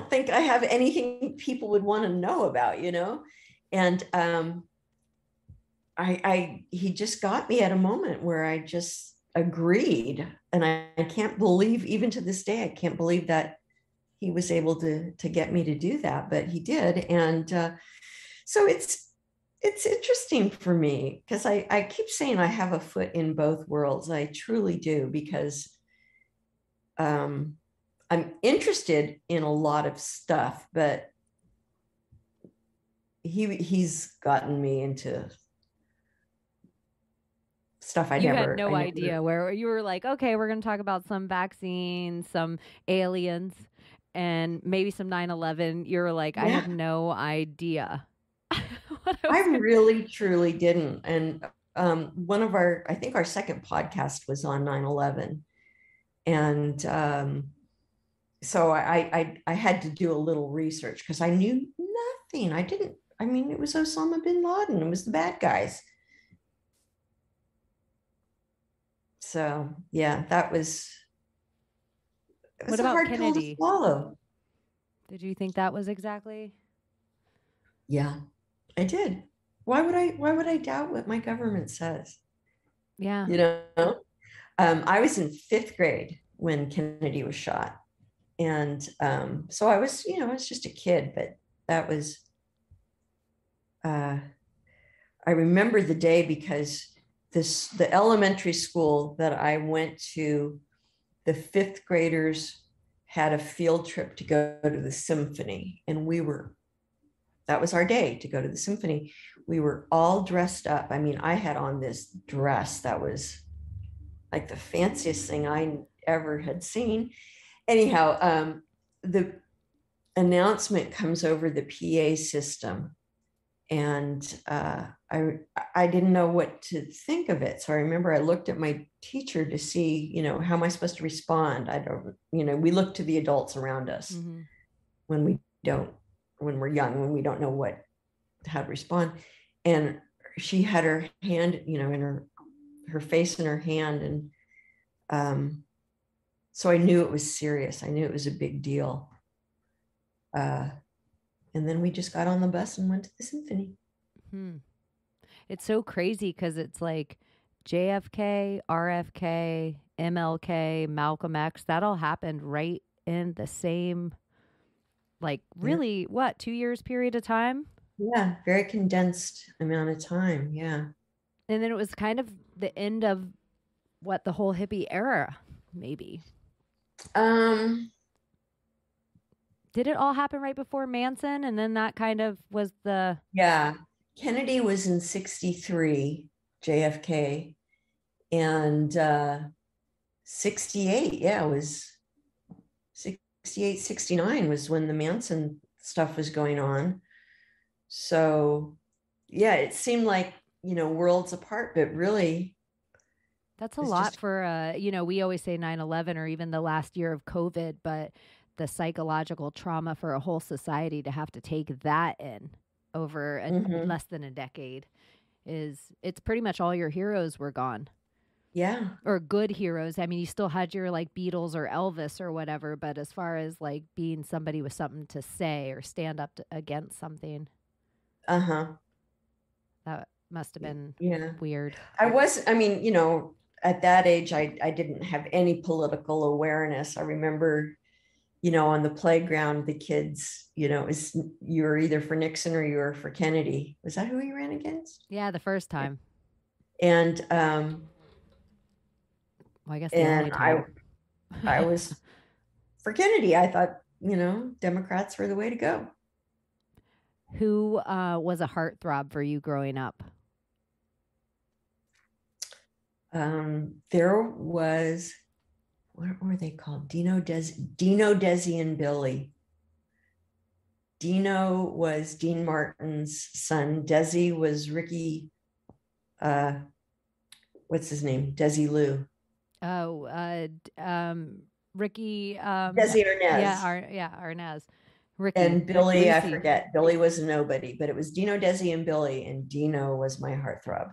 think I have anything people would want to know about, and he just got me at a moment where I just agreed, and I can't believe, even to this day, I can't believe that he was able to get me to do that, but he did. And so it's interesting for me because I keep saying I have a foot in both worlds. I truly do, because I'm interested in a lot of stuff, but he's gotten me into stuff you had no idea where you were like, okay, we're going to talk about some vaccines, some aliens, and maybe some 9/11. You were like, I have no idea. I really, truly didn't. And I think our second podcast was on 9/11. And so I had to do a little research because I knew nothing. It was Osama bin Laden. It was the bad guys. So yeah, it was what about hard Kennedy? pill to swallow. Did you think that was exactly? Yeah, I did. Why would I doubt what my government says? Yeah. I was in 5th grade when Kennedy was shot. And so I was just a kid, but that was, I remember the day because the elementary school that I went to, the 5th graders had a field trip to go to the symphony. And that was our day to go to the symphony. We were all dressed up. I mean, I had on this dress that was like the fanciest thing I ever had seen. Anyhow, the announcement comes over the PA system, and I didn't know what to think of it. So I remember I looked at my teacher to see, how am I supposed to respond? We look to the adults around us when we're young, when we don't know how to respond. And she had her hand, in her face in her hand. And so I knew it was serious. I knew it was a big deal. And then we just got on the bus and went to the symphony. It's so crazy because it's like JFK, RFK, MLK, Malcolm X, that all happened right in the same, really, 2 years period of time? Yeah, very condensed amount of time. Yeah. And then it was kind of the end of the whole hippie era, maybe. Did it all happen right before Manson? And then that kind of was the... Yeah. Kennedy was in 63, JFK. And 68, it was 68, 69 was when the Manson stuff was going on. So, yeah, it seemed like, worlds apart, but really... That's a lot for, we always say 9/11 or even the last year of COVID, but the psychological trauma for a whole society to have to take that in over less than a decade it's pretty much all your heroes were gone. Yeah. Or good heroes. I mean, you still had your Beatles or Elvis or whatever, but as far as being somebody with something to say or stand up against something. That must have been weird. At that age, I didn't have any political awareness. I remember, on the playground, the kids, you were either for Nixon or you were for Kennedy. Was that who you ran against? Yeah, the first time. And Well, I guess the only And time. I was for Kennedy. I thought, Democrats were the way to go. Who was a heartthrob for you growing up? There was, what were they called? Dino, Desi, and Billy. Dino was Dean Martin's son. Desi was Ricky, what's his name? Desi Lou. Oh, Ricky. Desi Arnaz. Arnaz. Ricky. And Billy, Lucy. I forget. Billy was nobody, but it was Dino, Desi, and Billy, and Dino was my heartthrob.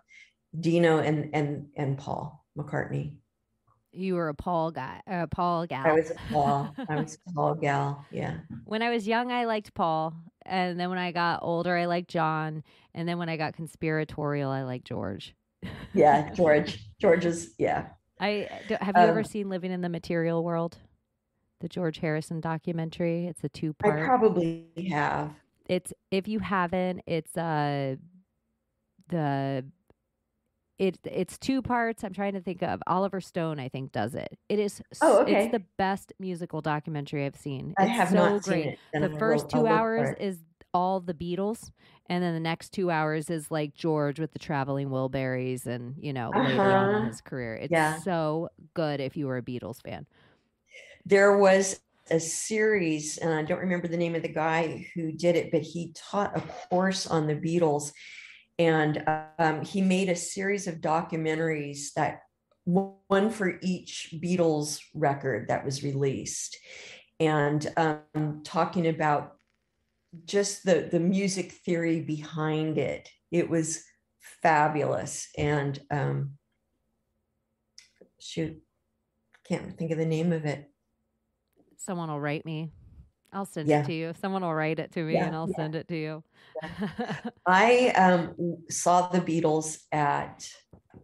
Dino and Paul McCartney. You were a Paul guy, Paul gal. I was a Paul gal. Yeah. When I was young, I liked Paul, and then when I got older, I liked John, and then when I got conspiratorial, I liked George. Yeah, George is, yeah. Have you ever seen Living in the Material World? The George Harrison documentary. It's a 2-part. I probably have. If you haven't, it's 2 parts. I'm trying to think of Oliver Stone, I think, does it. It is okay. It's the best musical documentary I've seen. I have not great. seen it. The first 2 hours is all the Beatles, and then the next 2 hours is like George with the traveling Wilburys and, later on in his career. It's so good if you were a Beatles fan. There was a series, and I don't remember the name of the guy who did it, but he taught a course on the Beatles, and he made a series of documentaries, that one for each Beatles record that was released, and talking about just the music theory behind it. It was fabulous. And can't think of the name of it. Someone will write me. I'll send it to you. Someone will write it to me and I'll send it to you. I saw the Beatles at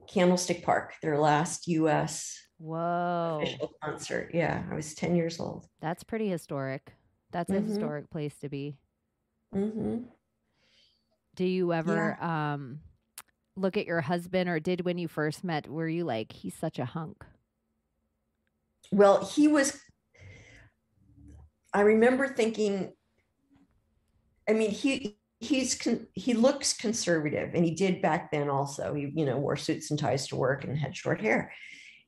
Candlestick Park, their last U.S. official concert. Yeah, I was 10 years old. That's pretty historic. That's a historic place to be. Mm-hmm. Do you ever look at your husband, or did when you first met, were you like, he's such a hunk? Well, I remember thinking, he looks conservative, and he did back then also. He, wore suits and ties to work and had short hair,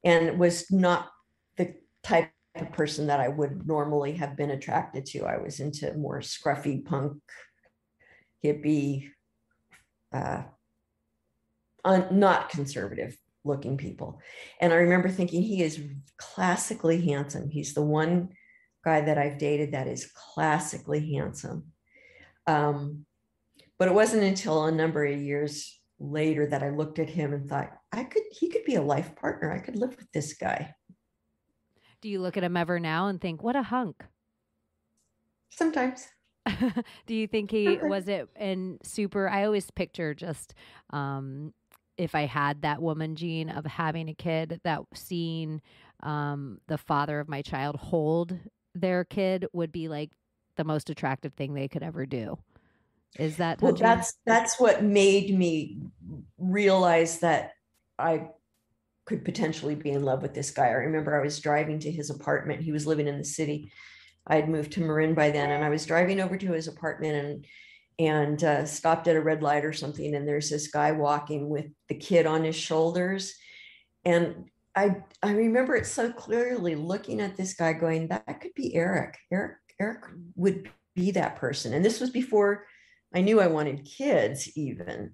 and was not the type of person that I would normally have been attracted to. I was into more scruffy punk, hippie, not conservative looking people. And I remember thinking, he is classically handsome. He's the one guy that I've dated that is classically handsome. But it wasn't until a number of years later that I looked at him and thought, he could be a life partner. I could live with this guy. Do you look at him ever now and think, what a hunk? Sometimes. Do you think he was it in super? I always picture just if I had that woman gene of having a kid, that seeing the father of my child hold their kid would be like the most attractive thing they could ever do. Is that touching? Well, that's what made me realize that I could potentially be in love with this guy. I remember I was driving to his apartment. He was living in the city. I had moved to Marin by then, and I was driving over to his apartment and stopped at a red light or something. And there's this guy walking with the kid on his shoulders. And I remember it so clearly, looking at this guy going, that could be Eric. Eric would be that person. And this was before I knew I wanted kids even,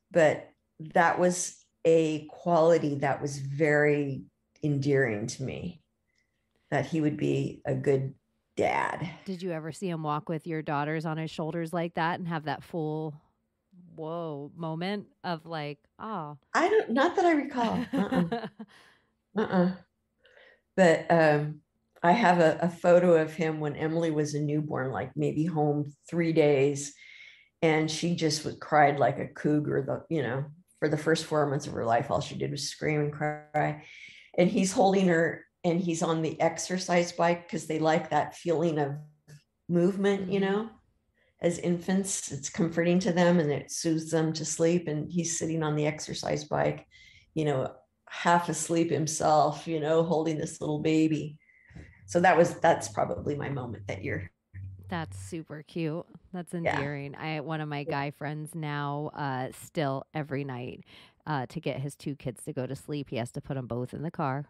but that was a quality that was very endearing to me, that he would be a good dad. Did you ever see him walk with your daughters on his shoulders like that and have that full whoa moment of like, oh? Not that I recall. But I have a photo of him when Emily was a newborn, like maybe home 3 days, and she just cried like a cougar. For the first 4 months of her life, all she did was scream and cry. And he's holding her, and he's on the exercise bike, because they like that feeling of movement, as infants. It's comforting to them and it soothes them to sleep. And he's sitting on the exercise bike, half asleep himself, holding this little baby. So that's probably my moment that year. That's super cute. That's Yeah. endearing. One of my guy friends now, still every night, to get his two kids to go to sleep, he has to put them both in the car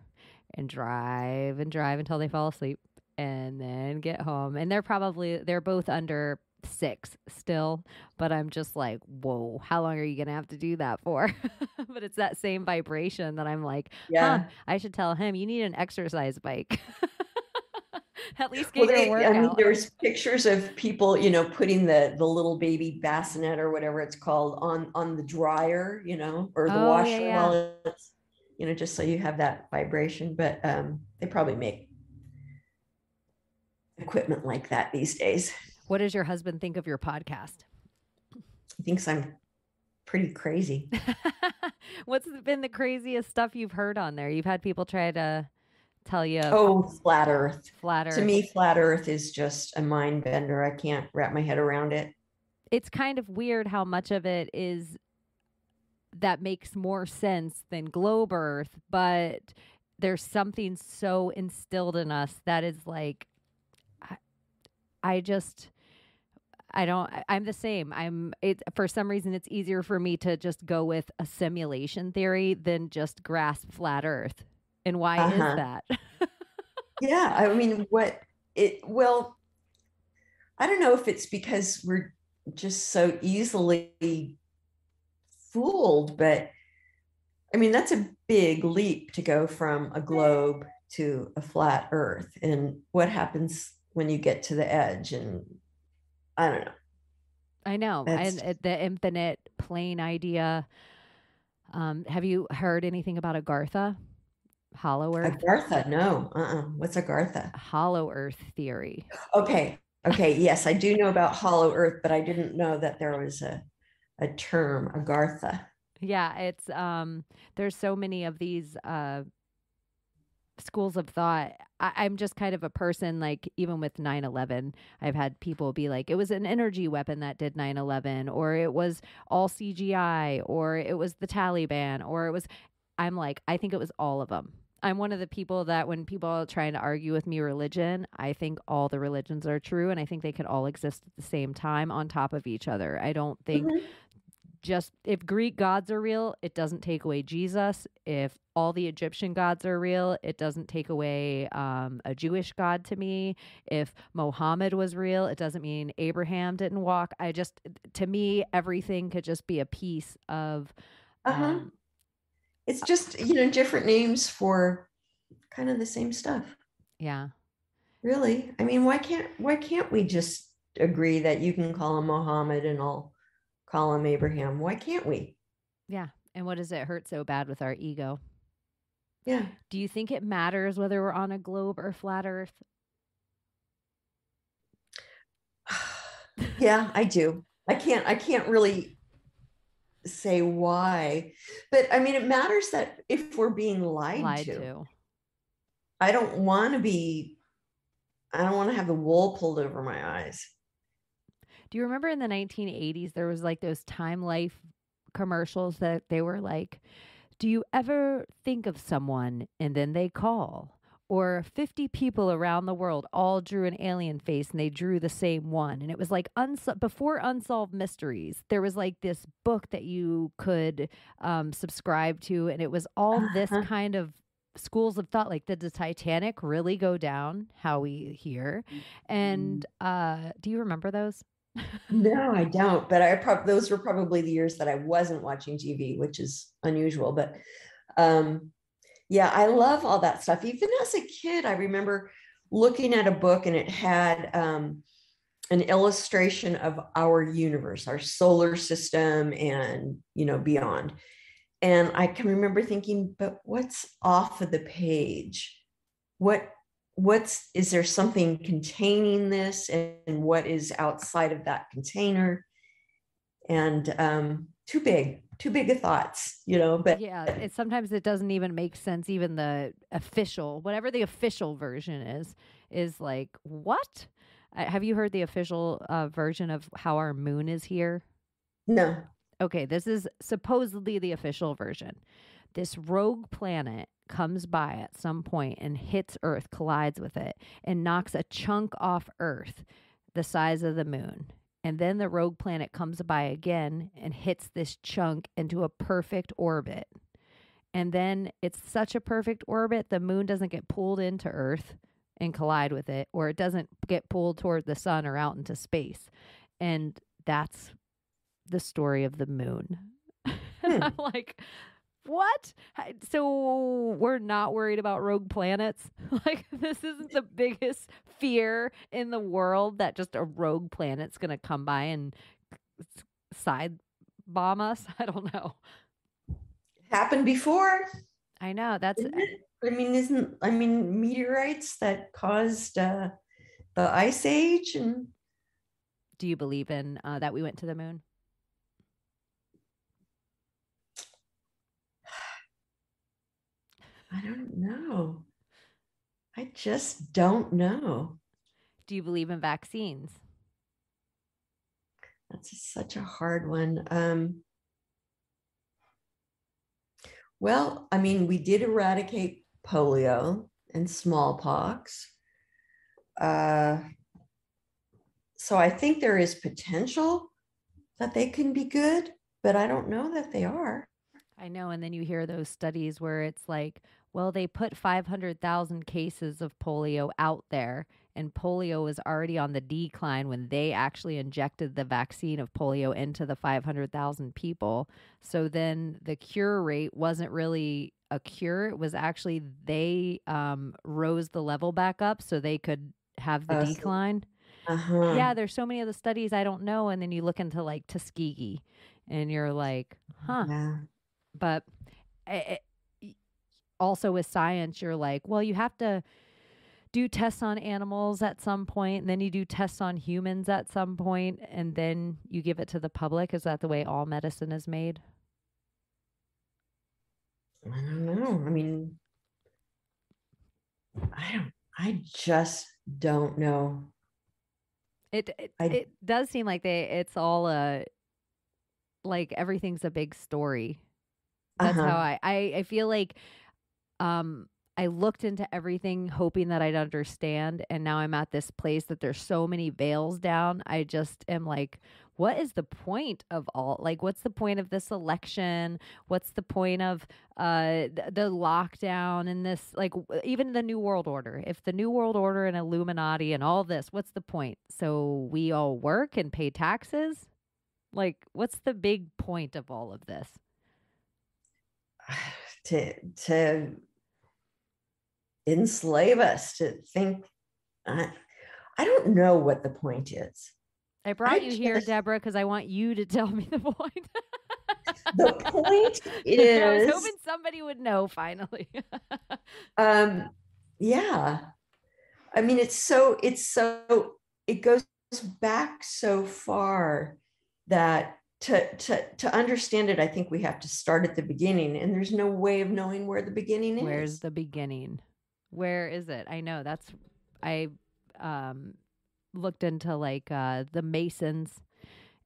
and drive until they fall asleep and then get home. And they're both under 6 still, but I'm just like, whoa, how long are you going to have to do that for? But it's that same vibration that I'm like, Yeah. I should tell him you need an exercise bike. At least Well, get your workout. there's pictures of people, putting the little baby bassinet or whatever it's called on the dryer, or the Oh, washer yeah. while it's, just so you have that vibration. But they probably make equipment like that these days. What does your husband think of your podcast? He thinks I'm pretty crazy. What's been the craziest stuff you've heard on there? You've had people try to tell you. Oh, flat Earth. Flat Earth. To me, flat Earth is just a mind bender. I can't wrap my head around it. It's kind of weird how much of it is that makes more sense than globe Earth, but there's something so instilled in us that is like, I'm the same. For some reason, it's easier for me to just go with a simulation theory than just grasp flat Earth. And why is that? Yeah. I mean, well, I don't know if it's because we're just so easily fooled, but I mean, that's a big leap to go from a globe to a flat Earth. And what happens when you get to the edge? And I don't know. I know. And the infinite plane idea. Have you heard anything about Agartha? Hollow Earth? Agartha? No. What's Agartha? Hollow Earth theory. Okay. Yes, I do know about hollow Earth, but I didn't know that there was a term, Agartha. Yeah, it's there's so many of these schools of thought. I'm just kind of a person, like, even with 9/11, I've had people be like, it was an energy weapon that did 9/11, or it was all CGI, or it was the Taliban, I'm like, I think it was all of them. I'm one of the people that when people are trying to argue with me religion, I think all the religions are true, and I think they could all exist at the same time on top of each other. I don't think just if Greek gods are real, it doesn't take away Jesus. If all the Egyptian gods are real, it doesn't take away a Jewish God to me. If Mohammed was real, it doesn't mean Abraham didn't walk. To me, everything could just be a piece of. It's just, different names for kind of the same stuff. Yeah. Really? I mean, why can't we just agree that you can call him Mohammed and I'll call him Abraham? Why can't we? Yeah. And what does it hurt so bad with our ego? Yeah. Do you think it matters whether we're on a globe or flat Earth? Yeah, I do. I can't really say why, but I mean, it matters that if we're being lied to. I don't want to have the wool pulled over my eyes. Do you remember in the 1980s, there was like those Time Life commercials that they were like, do you ever think of someone and then they call? Or 50 people around the world all drew an alien face and they drew the same one. And it was like before Unsolved Mysteries, there was like this book that you could subscribe to. And it was all this kind of schools of thought, like, did the Titanic really go down how we hear? And do you remember those? No, I don't. But those were probably the years that I wasn't watching TV, which is unusual. But yeah, I love all that stuff. Even as a kid, I remember looking at a book and it had an illustration of our universe, our solar system, and beyond. And I can remember thinking, but what's off of the page? Is there something containing this, and what is outside of that container? And too big of thoughts, but yeah, sometimes it doesn't even make sense. Even whatever the official version is like, what? Have you heard the official version of how our moon is here? No. Okay, this is supposedly the official version. this rogue planet comes by at some point and hits Earth, collides with it, and knocks a chunk off Earth the size of the moon. And then the rogue planet comes by again and hits this chunk into a perfect orbit. And then it's such a perfect orbit, the moon doesn't get pulled into Earth and collide with it, or it doesn't get pulled toward the sun or out into space. And that's the story of the moon. And I'm like, what? So we're not worried about rogue planets? Like, this isn't the biggest fear in the world, that just a rogue planet's going to come by and side bomb us? I don't know. Happened before. I know. That's. I mean, meteorites that caused the ice age. And do you believe in that we went to the moon? I don't know. I just don't know. Do you believe in vaccines? That's such a hard one. Well, I mean, we did eradicate polio and smallpox. So I think there is potential that they can be good, but I don't know that they are. I know. And then you hear those studies where it's like, well, they put 500,000 cases of polio out there, and polio was already on the decline when they actually injected the vaccine of polio into the 500,000 people. So then the cure rate wasn't really a cure. It was actually they rose the level back up so they could have the decline. Yeah, there's so many of the studies I don't know. And then you look into like Tuskegee and you're like, huh. Yeah. But also with science, you're like, well, you have to do tests on animals at some point, and then you do tests on humans at some point, and then you give it to the public. Is that the way all medicine is made? I don't know. I mean, I just don't know. It does seem like it's all like everything's a big story. That's how I feel like I looked into everything hoping that I'd understand, and now I'm at this place that there's so many veils down. I just am like, what is the point of all, like, what's the point of this election? What's the point of the lockdown and this, like, even the New World Order? If the New World Order and Illuminati and all this, what's the point? So we all work and pay taxes? Like, what's the big point of all of this? To enslave us to think. I don't know what the point is. I brought you here, Deborah, because I want you to tell me the point. The point is, I was hoping somebody would know finally. Yeah. I mean, it goes back so far that to understand it, I think we have to start at the beginning, and there's no way of knowing where the beginning is. Where's the beginning? Where is it? I know I looked into like the Masons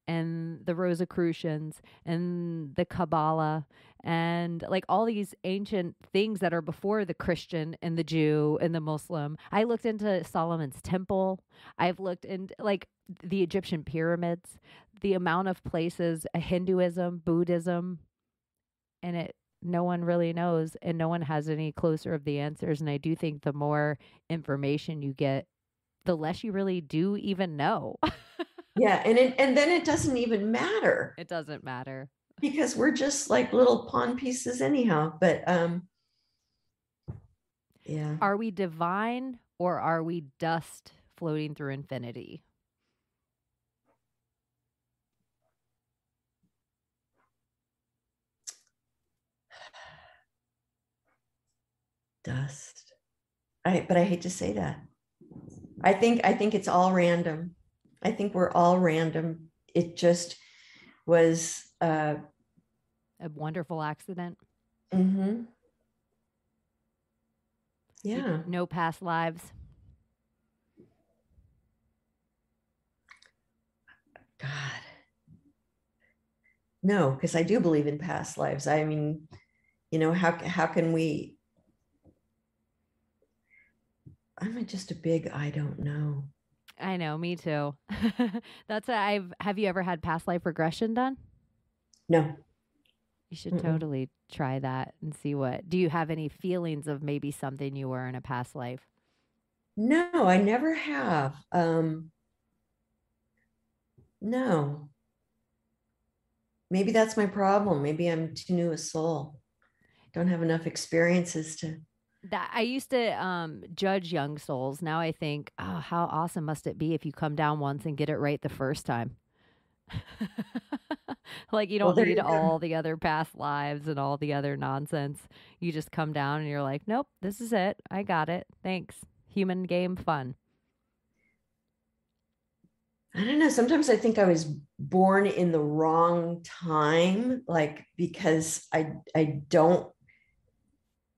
and the Rosicrucians and the Kabbalah and like all these ancient things that are before the Christian and the Jew and the Muslim. I looked into Solomon's temple. I've looked into like the Egyptian pyramids, the amount of places, Hinduism, Buddhism, and no one really knows, and no one has any closer of the answers. And I do think the more information you get, the less you really do even know. Yeah. And then it doesn't even matter. It doesn't matter. Because we're just like little pawn pieces anyhow. But yeah. Are we divine or are we dust floating through infinity? Dust. But I hate to say that. I think it's all random. I think we're all random. It just was a wonderful accident. Mm-hmm. Yeah. No past lives. God. No, because I do believe in past lives. I mean, How can we, I'm just a big, I don't know. I know, me too. Have you ever had past life regression done? No. You should Mm-mm. totally try that and see do you have any feelings of maybe something you were in a past life? No, I never have. No, maybe that's my problem. Maybe I'm too new a soul. Don't have enough experiences to. That I used to judge young souls. Now I think, oh, how awesome must it be if you come down once and get it right the first time? Like you Well, don't there need you go. all the other past lives and all the other nonsense. You just come down and you're like, nope, this is it. I got it. Thanks. Human game fun. I don't know. Sometimes I think I was born in the wrong time, like because I don't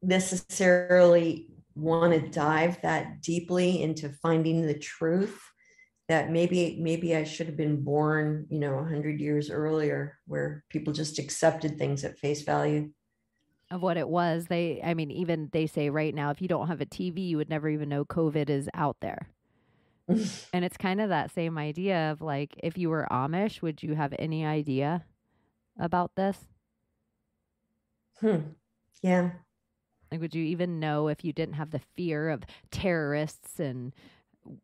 necessarily want to dive that deeply into finding the truth. That maybe I should have been born, 100 years earlier, where people just accepted things at face value. Of what it was. I mean, even they say right now, if you don't have a TV, you would never even know COVID is out there. And it's kind of that same idea of like, if you were Amish, would you have any idea about this? Yeah. Like, would you even know if you didn't have the fear of terrorists and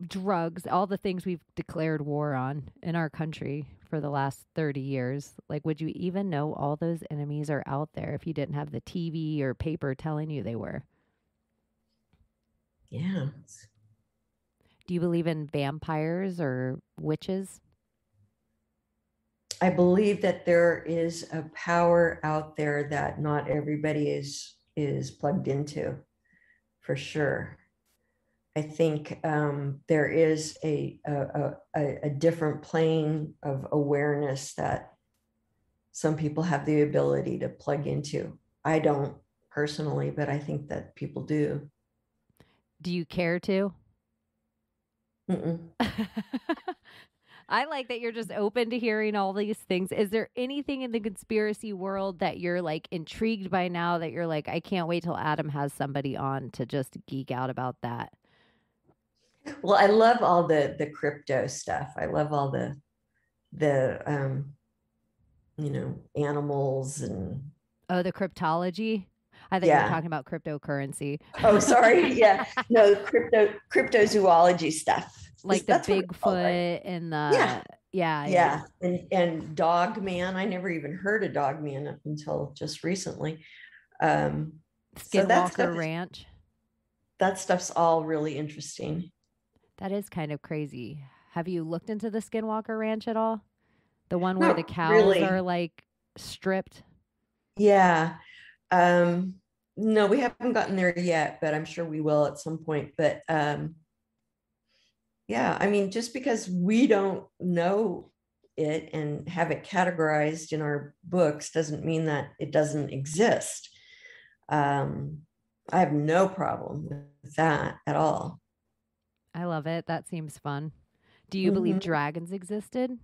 drugs, all the things we've declared war on in our country for the last 30 years? Like, would you even know all those enemies are out there if you didn't have the TV or paper telling you they were? Yeah. Do you believe in vampires or witches? I believe that there is a power out there that not everybody is plugged into, for sure. I think there is a different plane of awareness that some people have the ability to plug into. I don't personally, but I think that people do. Do you care to? Mm-mm. I like that you're just open to hearing all these things. Is there anything in the conspiracy world that you're like intrigued by now that you're like, I can't wait till Adam has somebody on to just geek out about that? Well, I love all the crypto stuff. I love all the animals and Oh, the cryptology? I thought you were yeah. talking about cryptocurrency. Oh, sorry. Yeah. No, cryptozoology stuff. Like the That's what it's called, right? Bigfoot and Yeah. the yeah. Yeah. And Dog Man. I never even heard of Dog Man up until just recently. So Skinwalker Ranch. that stuff's all really interesting. That is kind of crazy. Have you looked into the Skinwalker Ranch at all? The one where the Not cows are really. like stripped? Yeah. Um, no, we haven't gotten there yet, but I'm sure we will at some point. But yeah, I mean, just because we don't know it and have it categorized in our books doesn't mean that it doesn't exist. Um, I have no problem with that at all. I love it. That seems fun. Do you believe Mhm. dragons existed?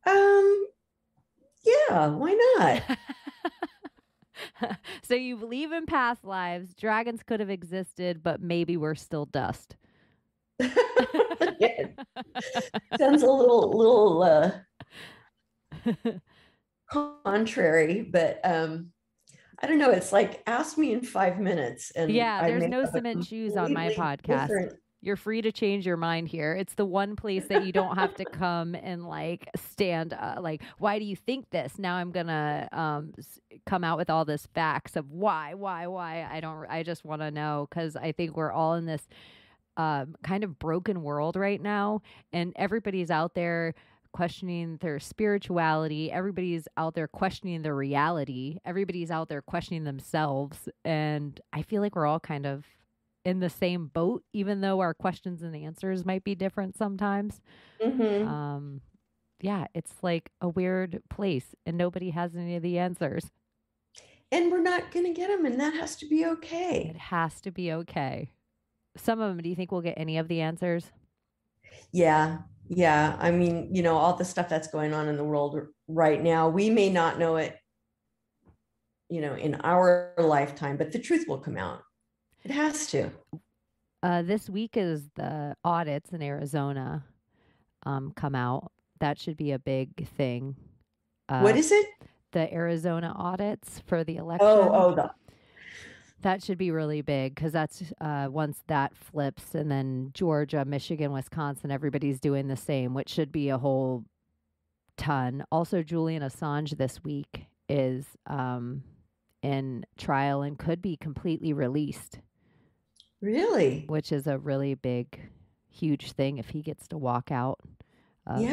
Um, yeah, why not? So you believe in past lives, dragons could have existed, but maybe we're still dust. Yeah, sounds a little contrary, but I don't know. It's like ask me in 5 minutes, and Yeah, I there's may no have a cement shoes on my completely podcast. different. You're free to change your mind here. It's the one place that you don't have to come and like stand like why do you think this? Now I'm going to come out with all this facts of why. I just want to know cuz I think we're all in this kind of broken world right now, and everybody's out there questioning their spirituality. Everybody's out there questioning their reality. Everybody's out there questioning themselves. And I feel like we're all kind of in the same boat, even though our questions and answers might be different sometimes. Mhm. Um, yeah, it's like a weird place, and nobody has any of the answers. And we're not going to get them, and that has to be It okay. has to be okay. Some of them, do you think we'll get any of the answers? Yeah. Yeah. I mean, all the stuff that's going on in the world right now, we may not know it in our lifetime, but the truth will come out. It has to. This week is the audits in Arizona come out. That should be a big thing. What is it? The Arizona audits for the election. That should be really big because that's once that flips, and then Georgia, Michigan, Wisconsin, everybody's doing the same, which should be a whole ton. Also, Julian Assange this week is in trial and could be completely released. Really? Which is a really big, huge thing if he gets to walk out of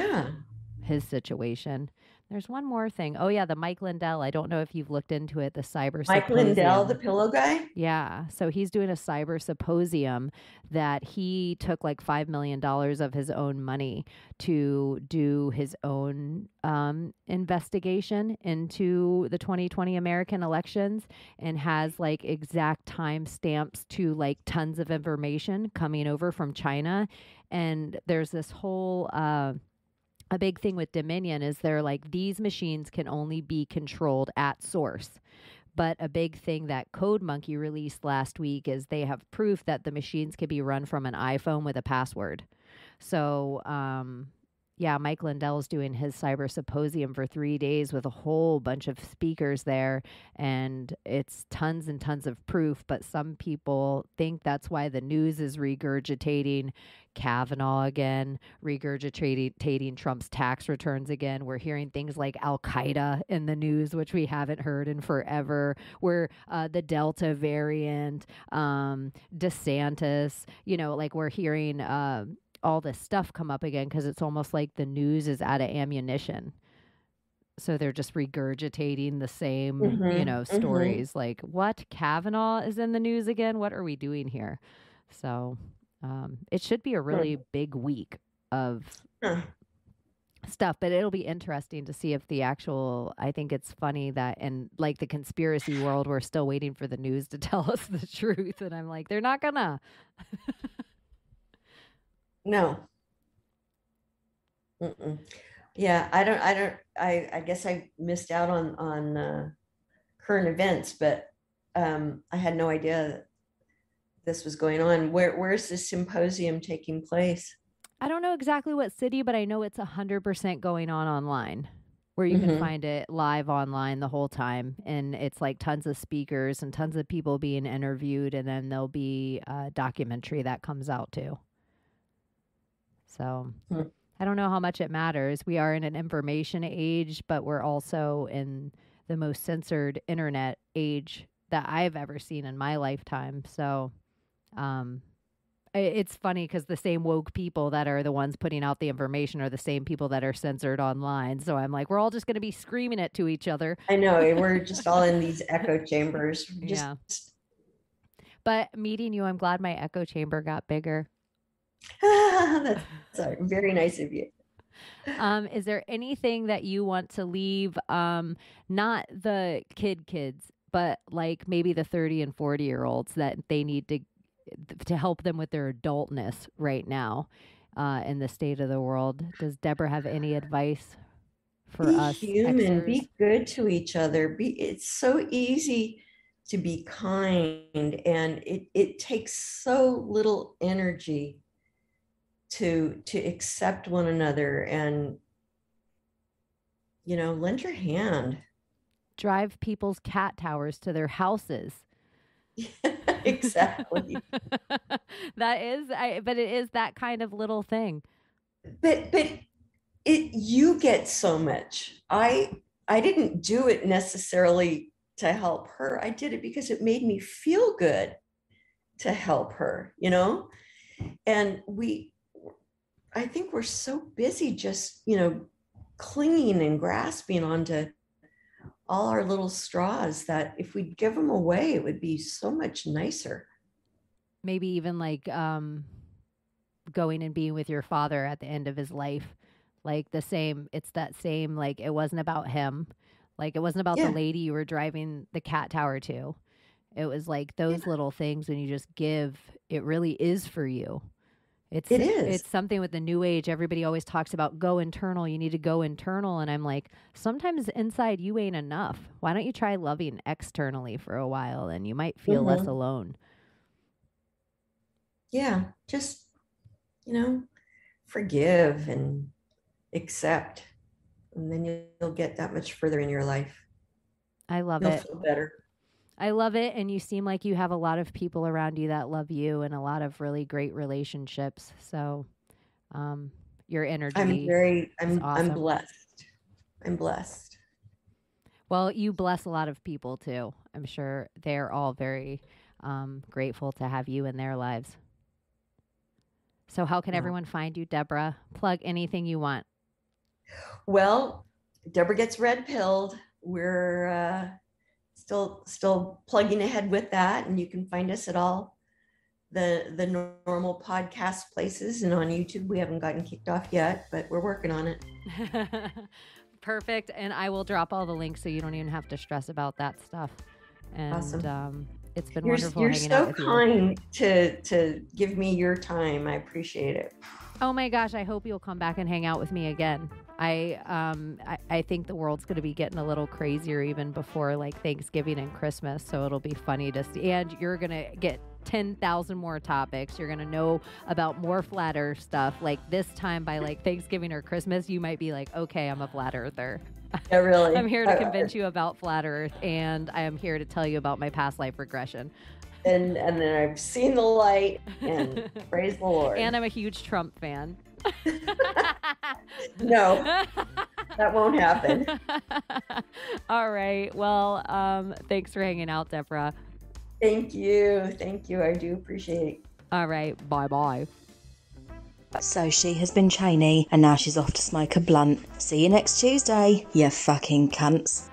his situation. There's one more thing. Oh, yeah, the Mike Lindell. I don't know if you've looked into it, the cyber Mike symposium. Lindell, the pillow guy? Yeah. So he's doing a cyber symposium that he took like $5 million of his own money to do his own investigation into the 2020 American elections, and has like exact time stamps to like tons of information coming over from China. And there's this whole a big thing with Dominion is they're like, these machines can only be controlled at source. But a big thing that Code Monkey released last week is they have proof that the machines can be run from an iPhone with a password. So, yeah, Mike Lindell's doing his cyber symposium for 3 days with a whole bunch of speakers there, and it's tons and tons of proof. But some people think that's why the news is regurgitating Kavanaugh again, regurgitating Trump's tax returns again. We're hearing things like Al Qaeda in the news, which we haven't heard in forever. We're the Delta variant, DeSantis, like we're hearing all this stuff come up again because it's almost like the news is out of ammunition. So they're just regurgitating the same, stories. Like, what? Kavanaugh is in the news again? What are we doing here? So it should be a really big week of stuff, but it'll be interesting to see if the actual, I think it's funny that in like the conspiracy world, we're still waiting for the news to tell us the truth. And I'm like, they're not gonna. No. Yeah, I guess I missed out on current events, but I had no idea that this was going on. Where's this symposium taking place? I don't know exactly what city, but I know it's 100% going on online, where you can find it live online the whole time. And it's like tons of speakers and tons of people being interviewed. And then there'll be a documentary that comes out too. So I don't know how much it matters. We are in an information age, but we're also in the most censored internet age that I've ever seen in my lifetime. So it's funny because the same woke people that are the ones putting out the information are the same people that are censored online. So I'm like, we're all just going to be screaming it to each other. I know. We're just all in these echo chambers. Yeah. But meeting you, I'm glad my echo chamber got bigger. That's very nice of you. Is there anything that you want to leave, not the kids, but like maybe the 30 and 40-year-olds that they need to help them with their adultness right now in the state of the world? Does Debra have any advice for us? Be human, Xers? be good to each other. It's so easy to be kind, and it takes so little energy to accept one another and lend your hand. Drive people's cat towers to their houses. Exactly. But it is that kind of little thing. But you get so much. I didn't do it necessarily to help her. I did it because it made me feel good to help her, and I think we're so busy just, clinging and grasping onto all our little straws that if we'd give them away, it would be so much nicer. Maybe even like going and being with your father at the end of his life. Like it's that same, like it wasn't about him. Like it wasn't about the lady you were driving the cat tower to. It was like those little things when you just give, it really is for you. It's It is. it's something with the new age. Everybody always talks about go internal. You need to go internal. And I'm like, sometimes inside you ain't enough. Why don't you try loving externally for a while and you might feel less alone. Yeah. Just, forgive and accept. And then you'll get that much further in your life. I love You'll it. feel better. I love it. And you seem like you have a lot of people around you that love you and a lot of really great relationships. So your energy is awesome. I'm blessed. I'm blessed. Well, you bless a lot of people too. I'm sure they're all very grateful to have you in their lives. So how can everyone find you, Debra? Plug anything you want. Well, Debra Gets Red Pilled. We're still plugging ahead with that, and you can find us at all the normal podcast places, and on YouTube. We haven't gotten kicked off yet, but we're working on it. Perfect. And I will drop all the links so you don't even have to stress about that stuff. And awesome. It's been wonderful hanging out with you. You're so kind to give me your time. I appreciate it. Oh my gosh, I hope you'll come back and hang out with me again. I think the world's going to be getting a little crazier even before like Thanksgiving and Christmas, so it'll be funny to see. And you're going to get 10,000 more topics. You're going to know about more flat earth stuff. Like this time by like Thanksgiving or Christmas, you might be like, okay, I'm a flat earther. Yeah, really. I'm here to convince you about flat earth, and I am here to tell you about my past life regression. And then I've seen the light, and praise the Lord. And I'm a huge Trump fan. No, that won't happen. All right. Well, thanks for hanging out, Debra. Thank you. Thank you. I do appreciate it. All right. Bye-bye. So she has been Chaney, and now she's off to smoke a blunt. See you next Tuesday, you fucking cunts.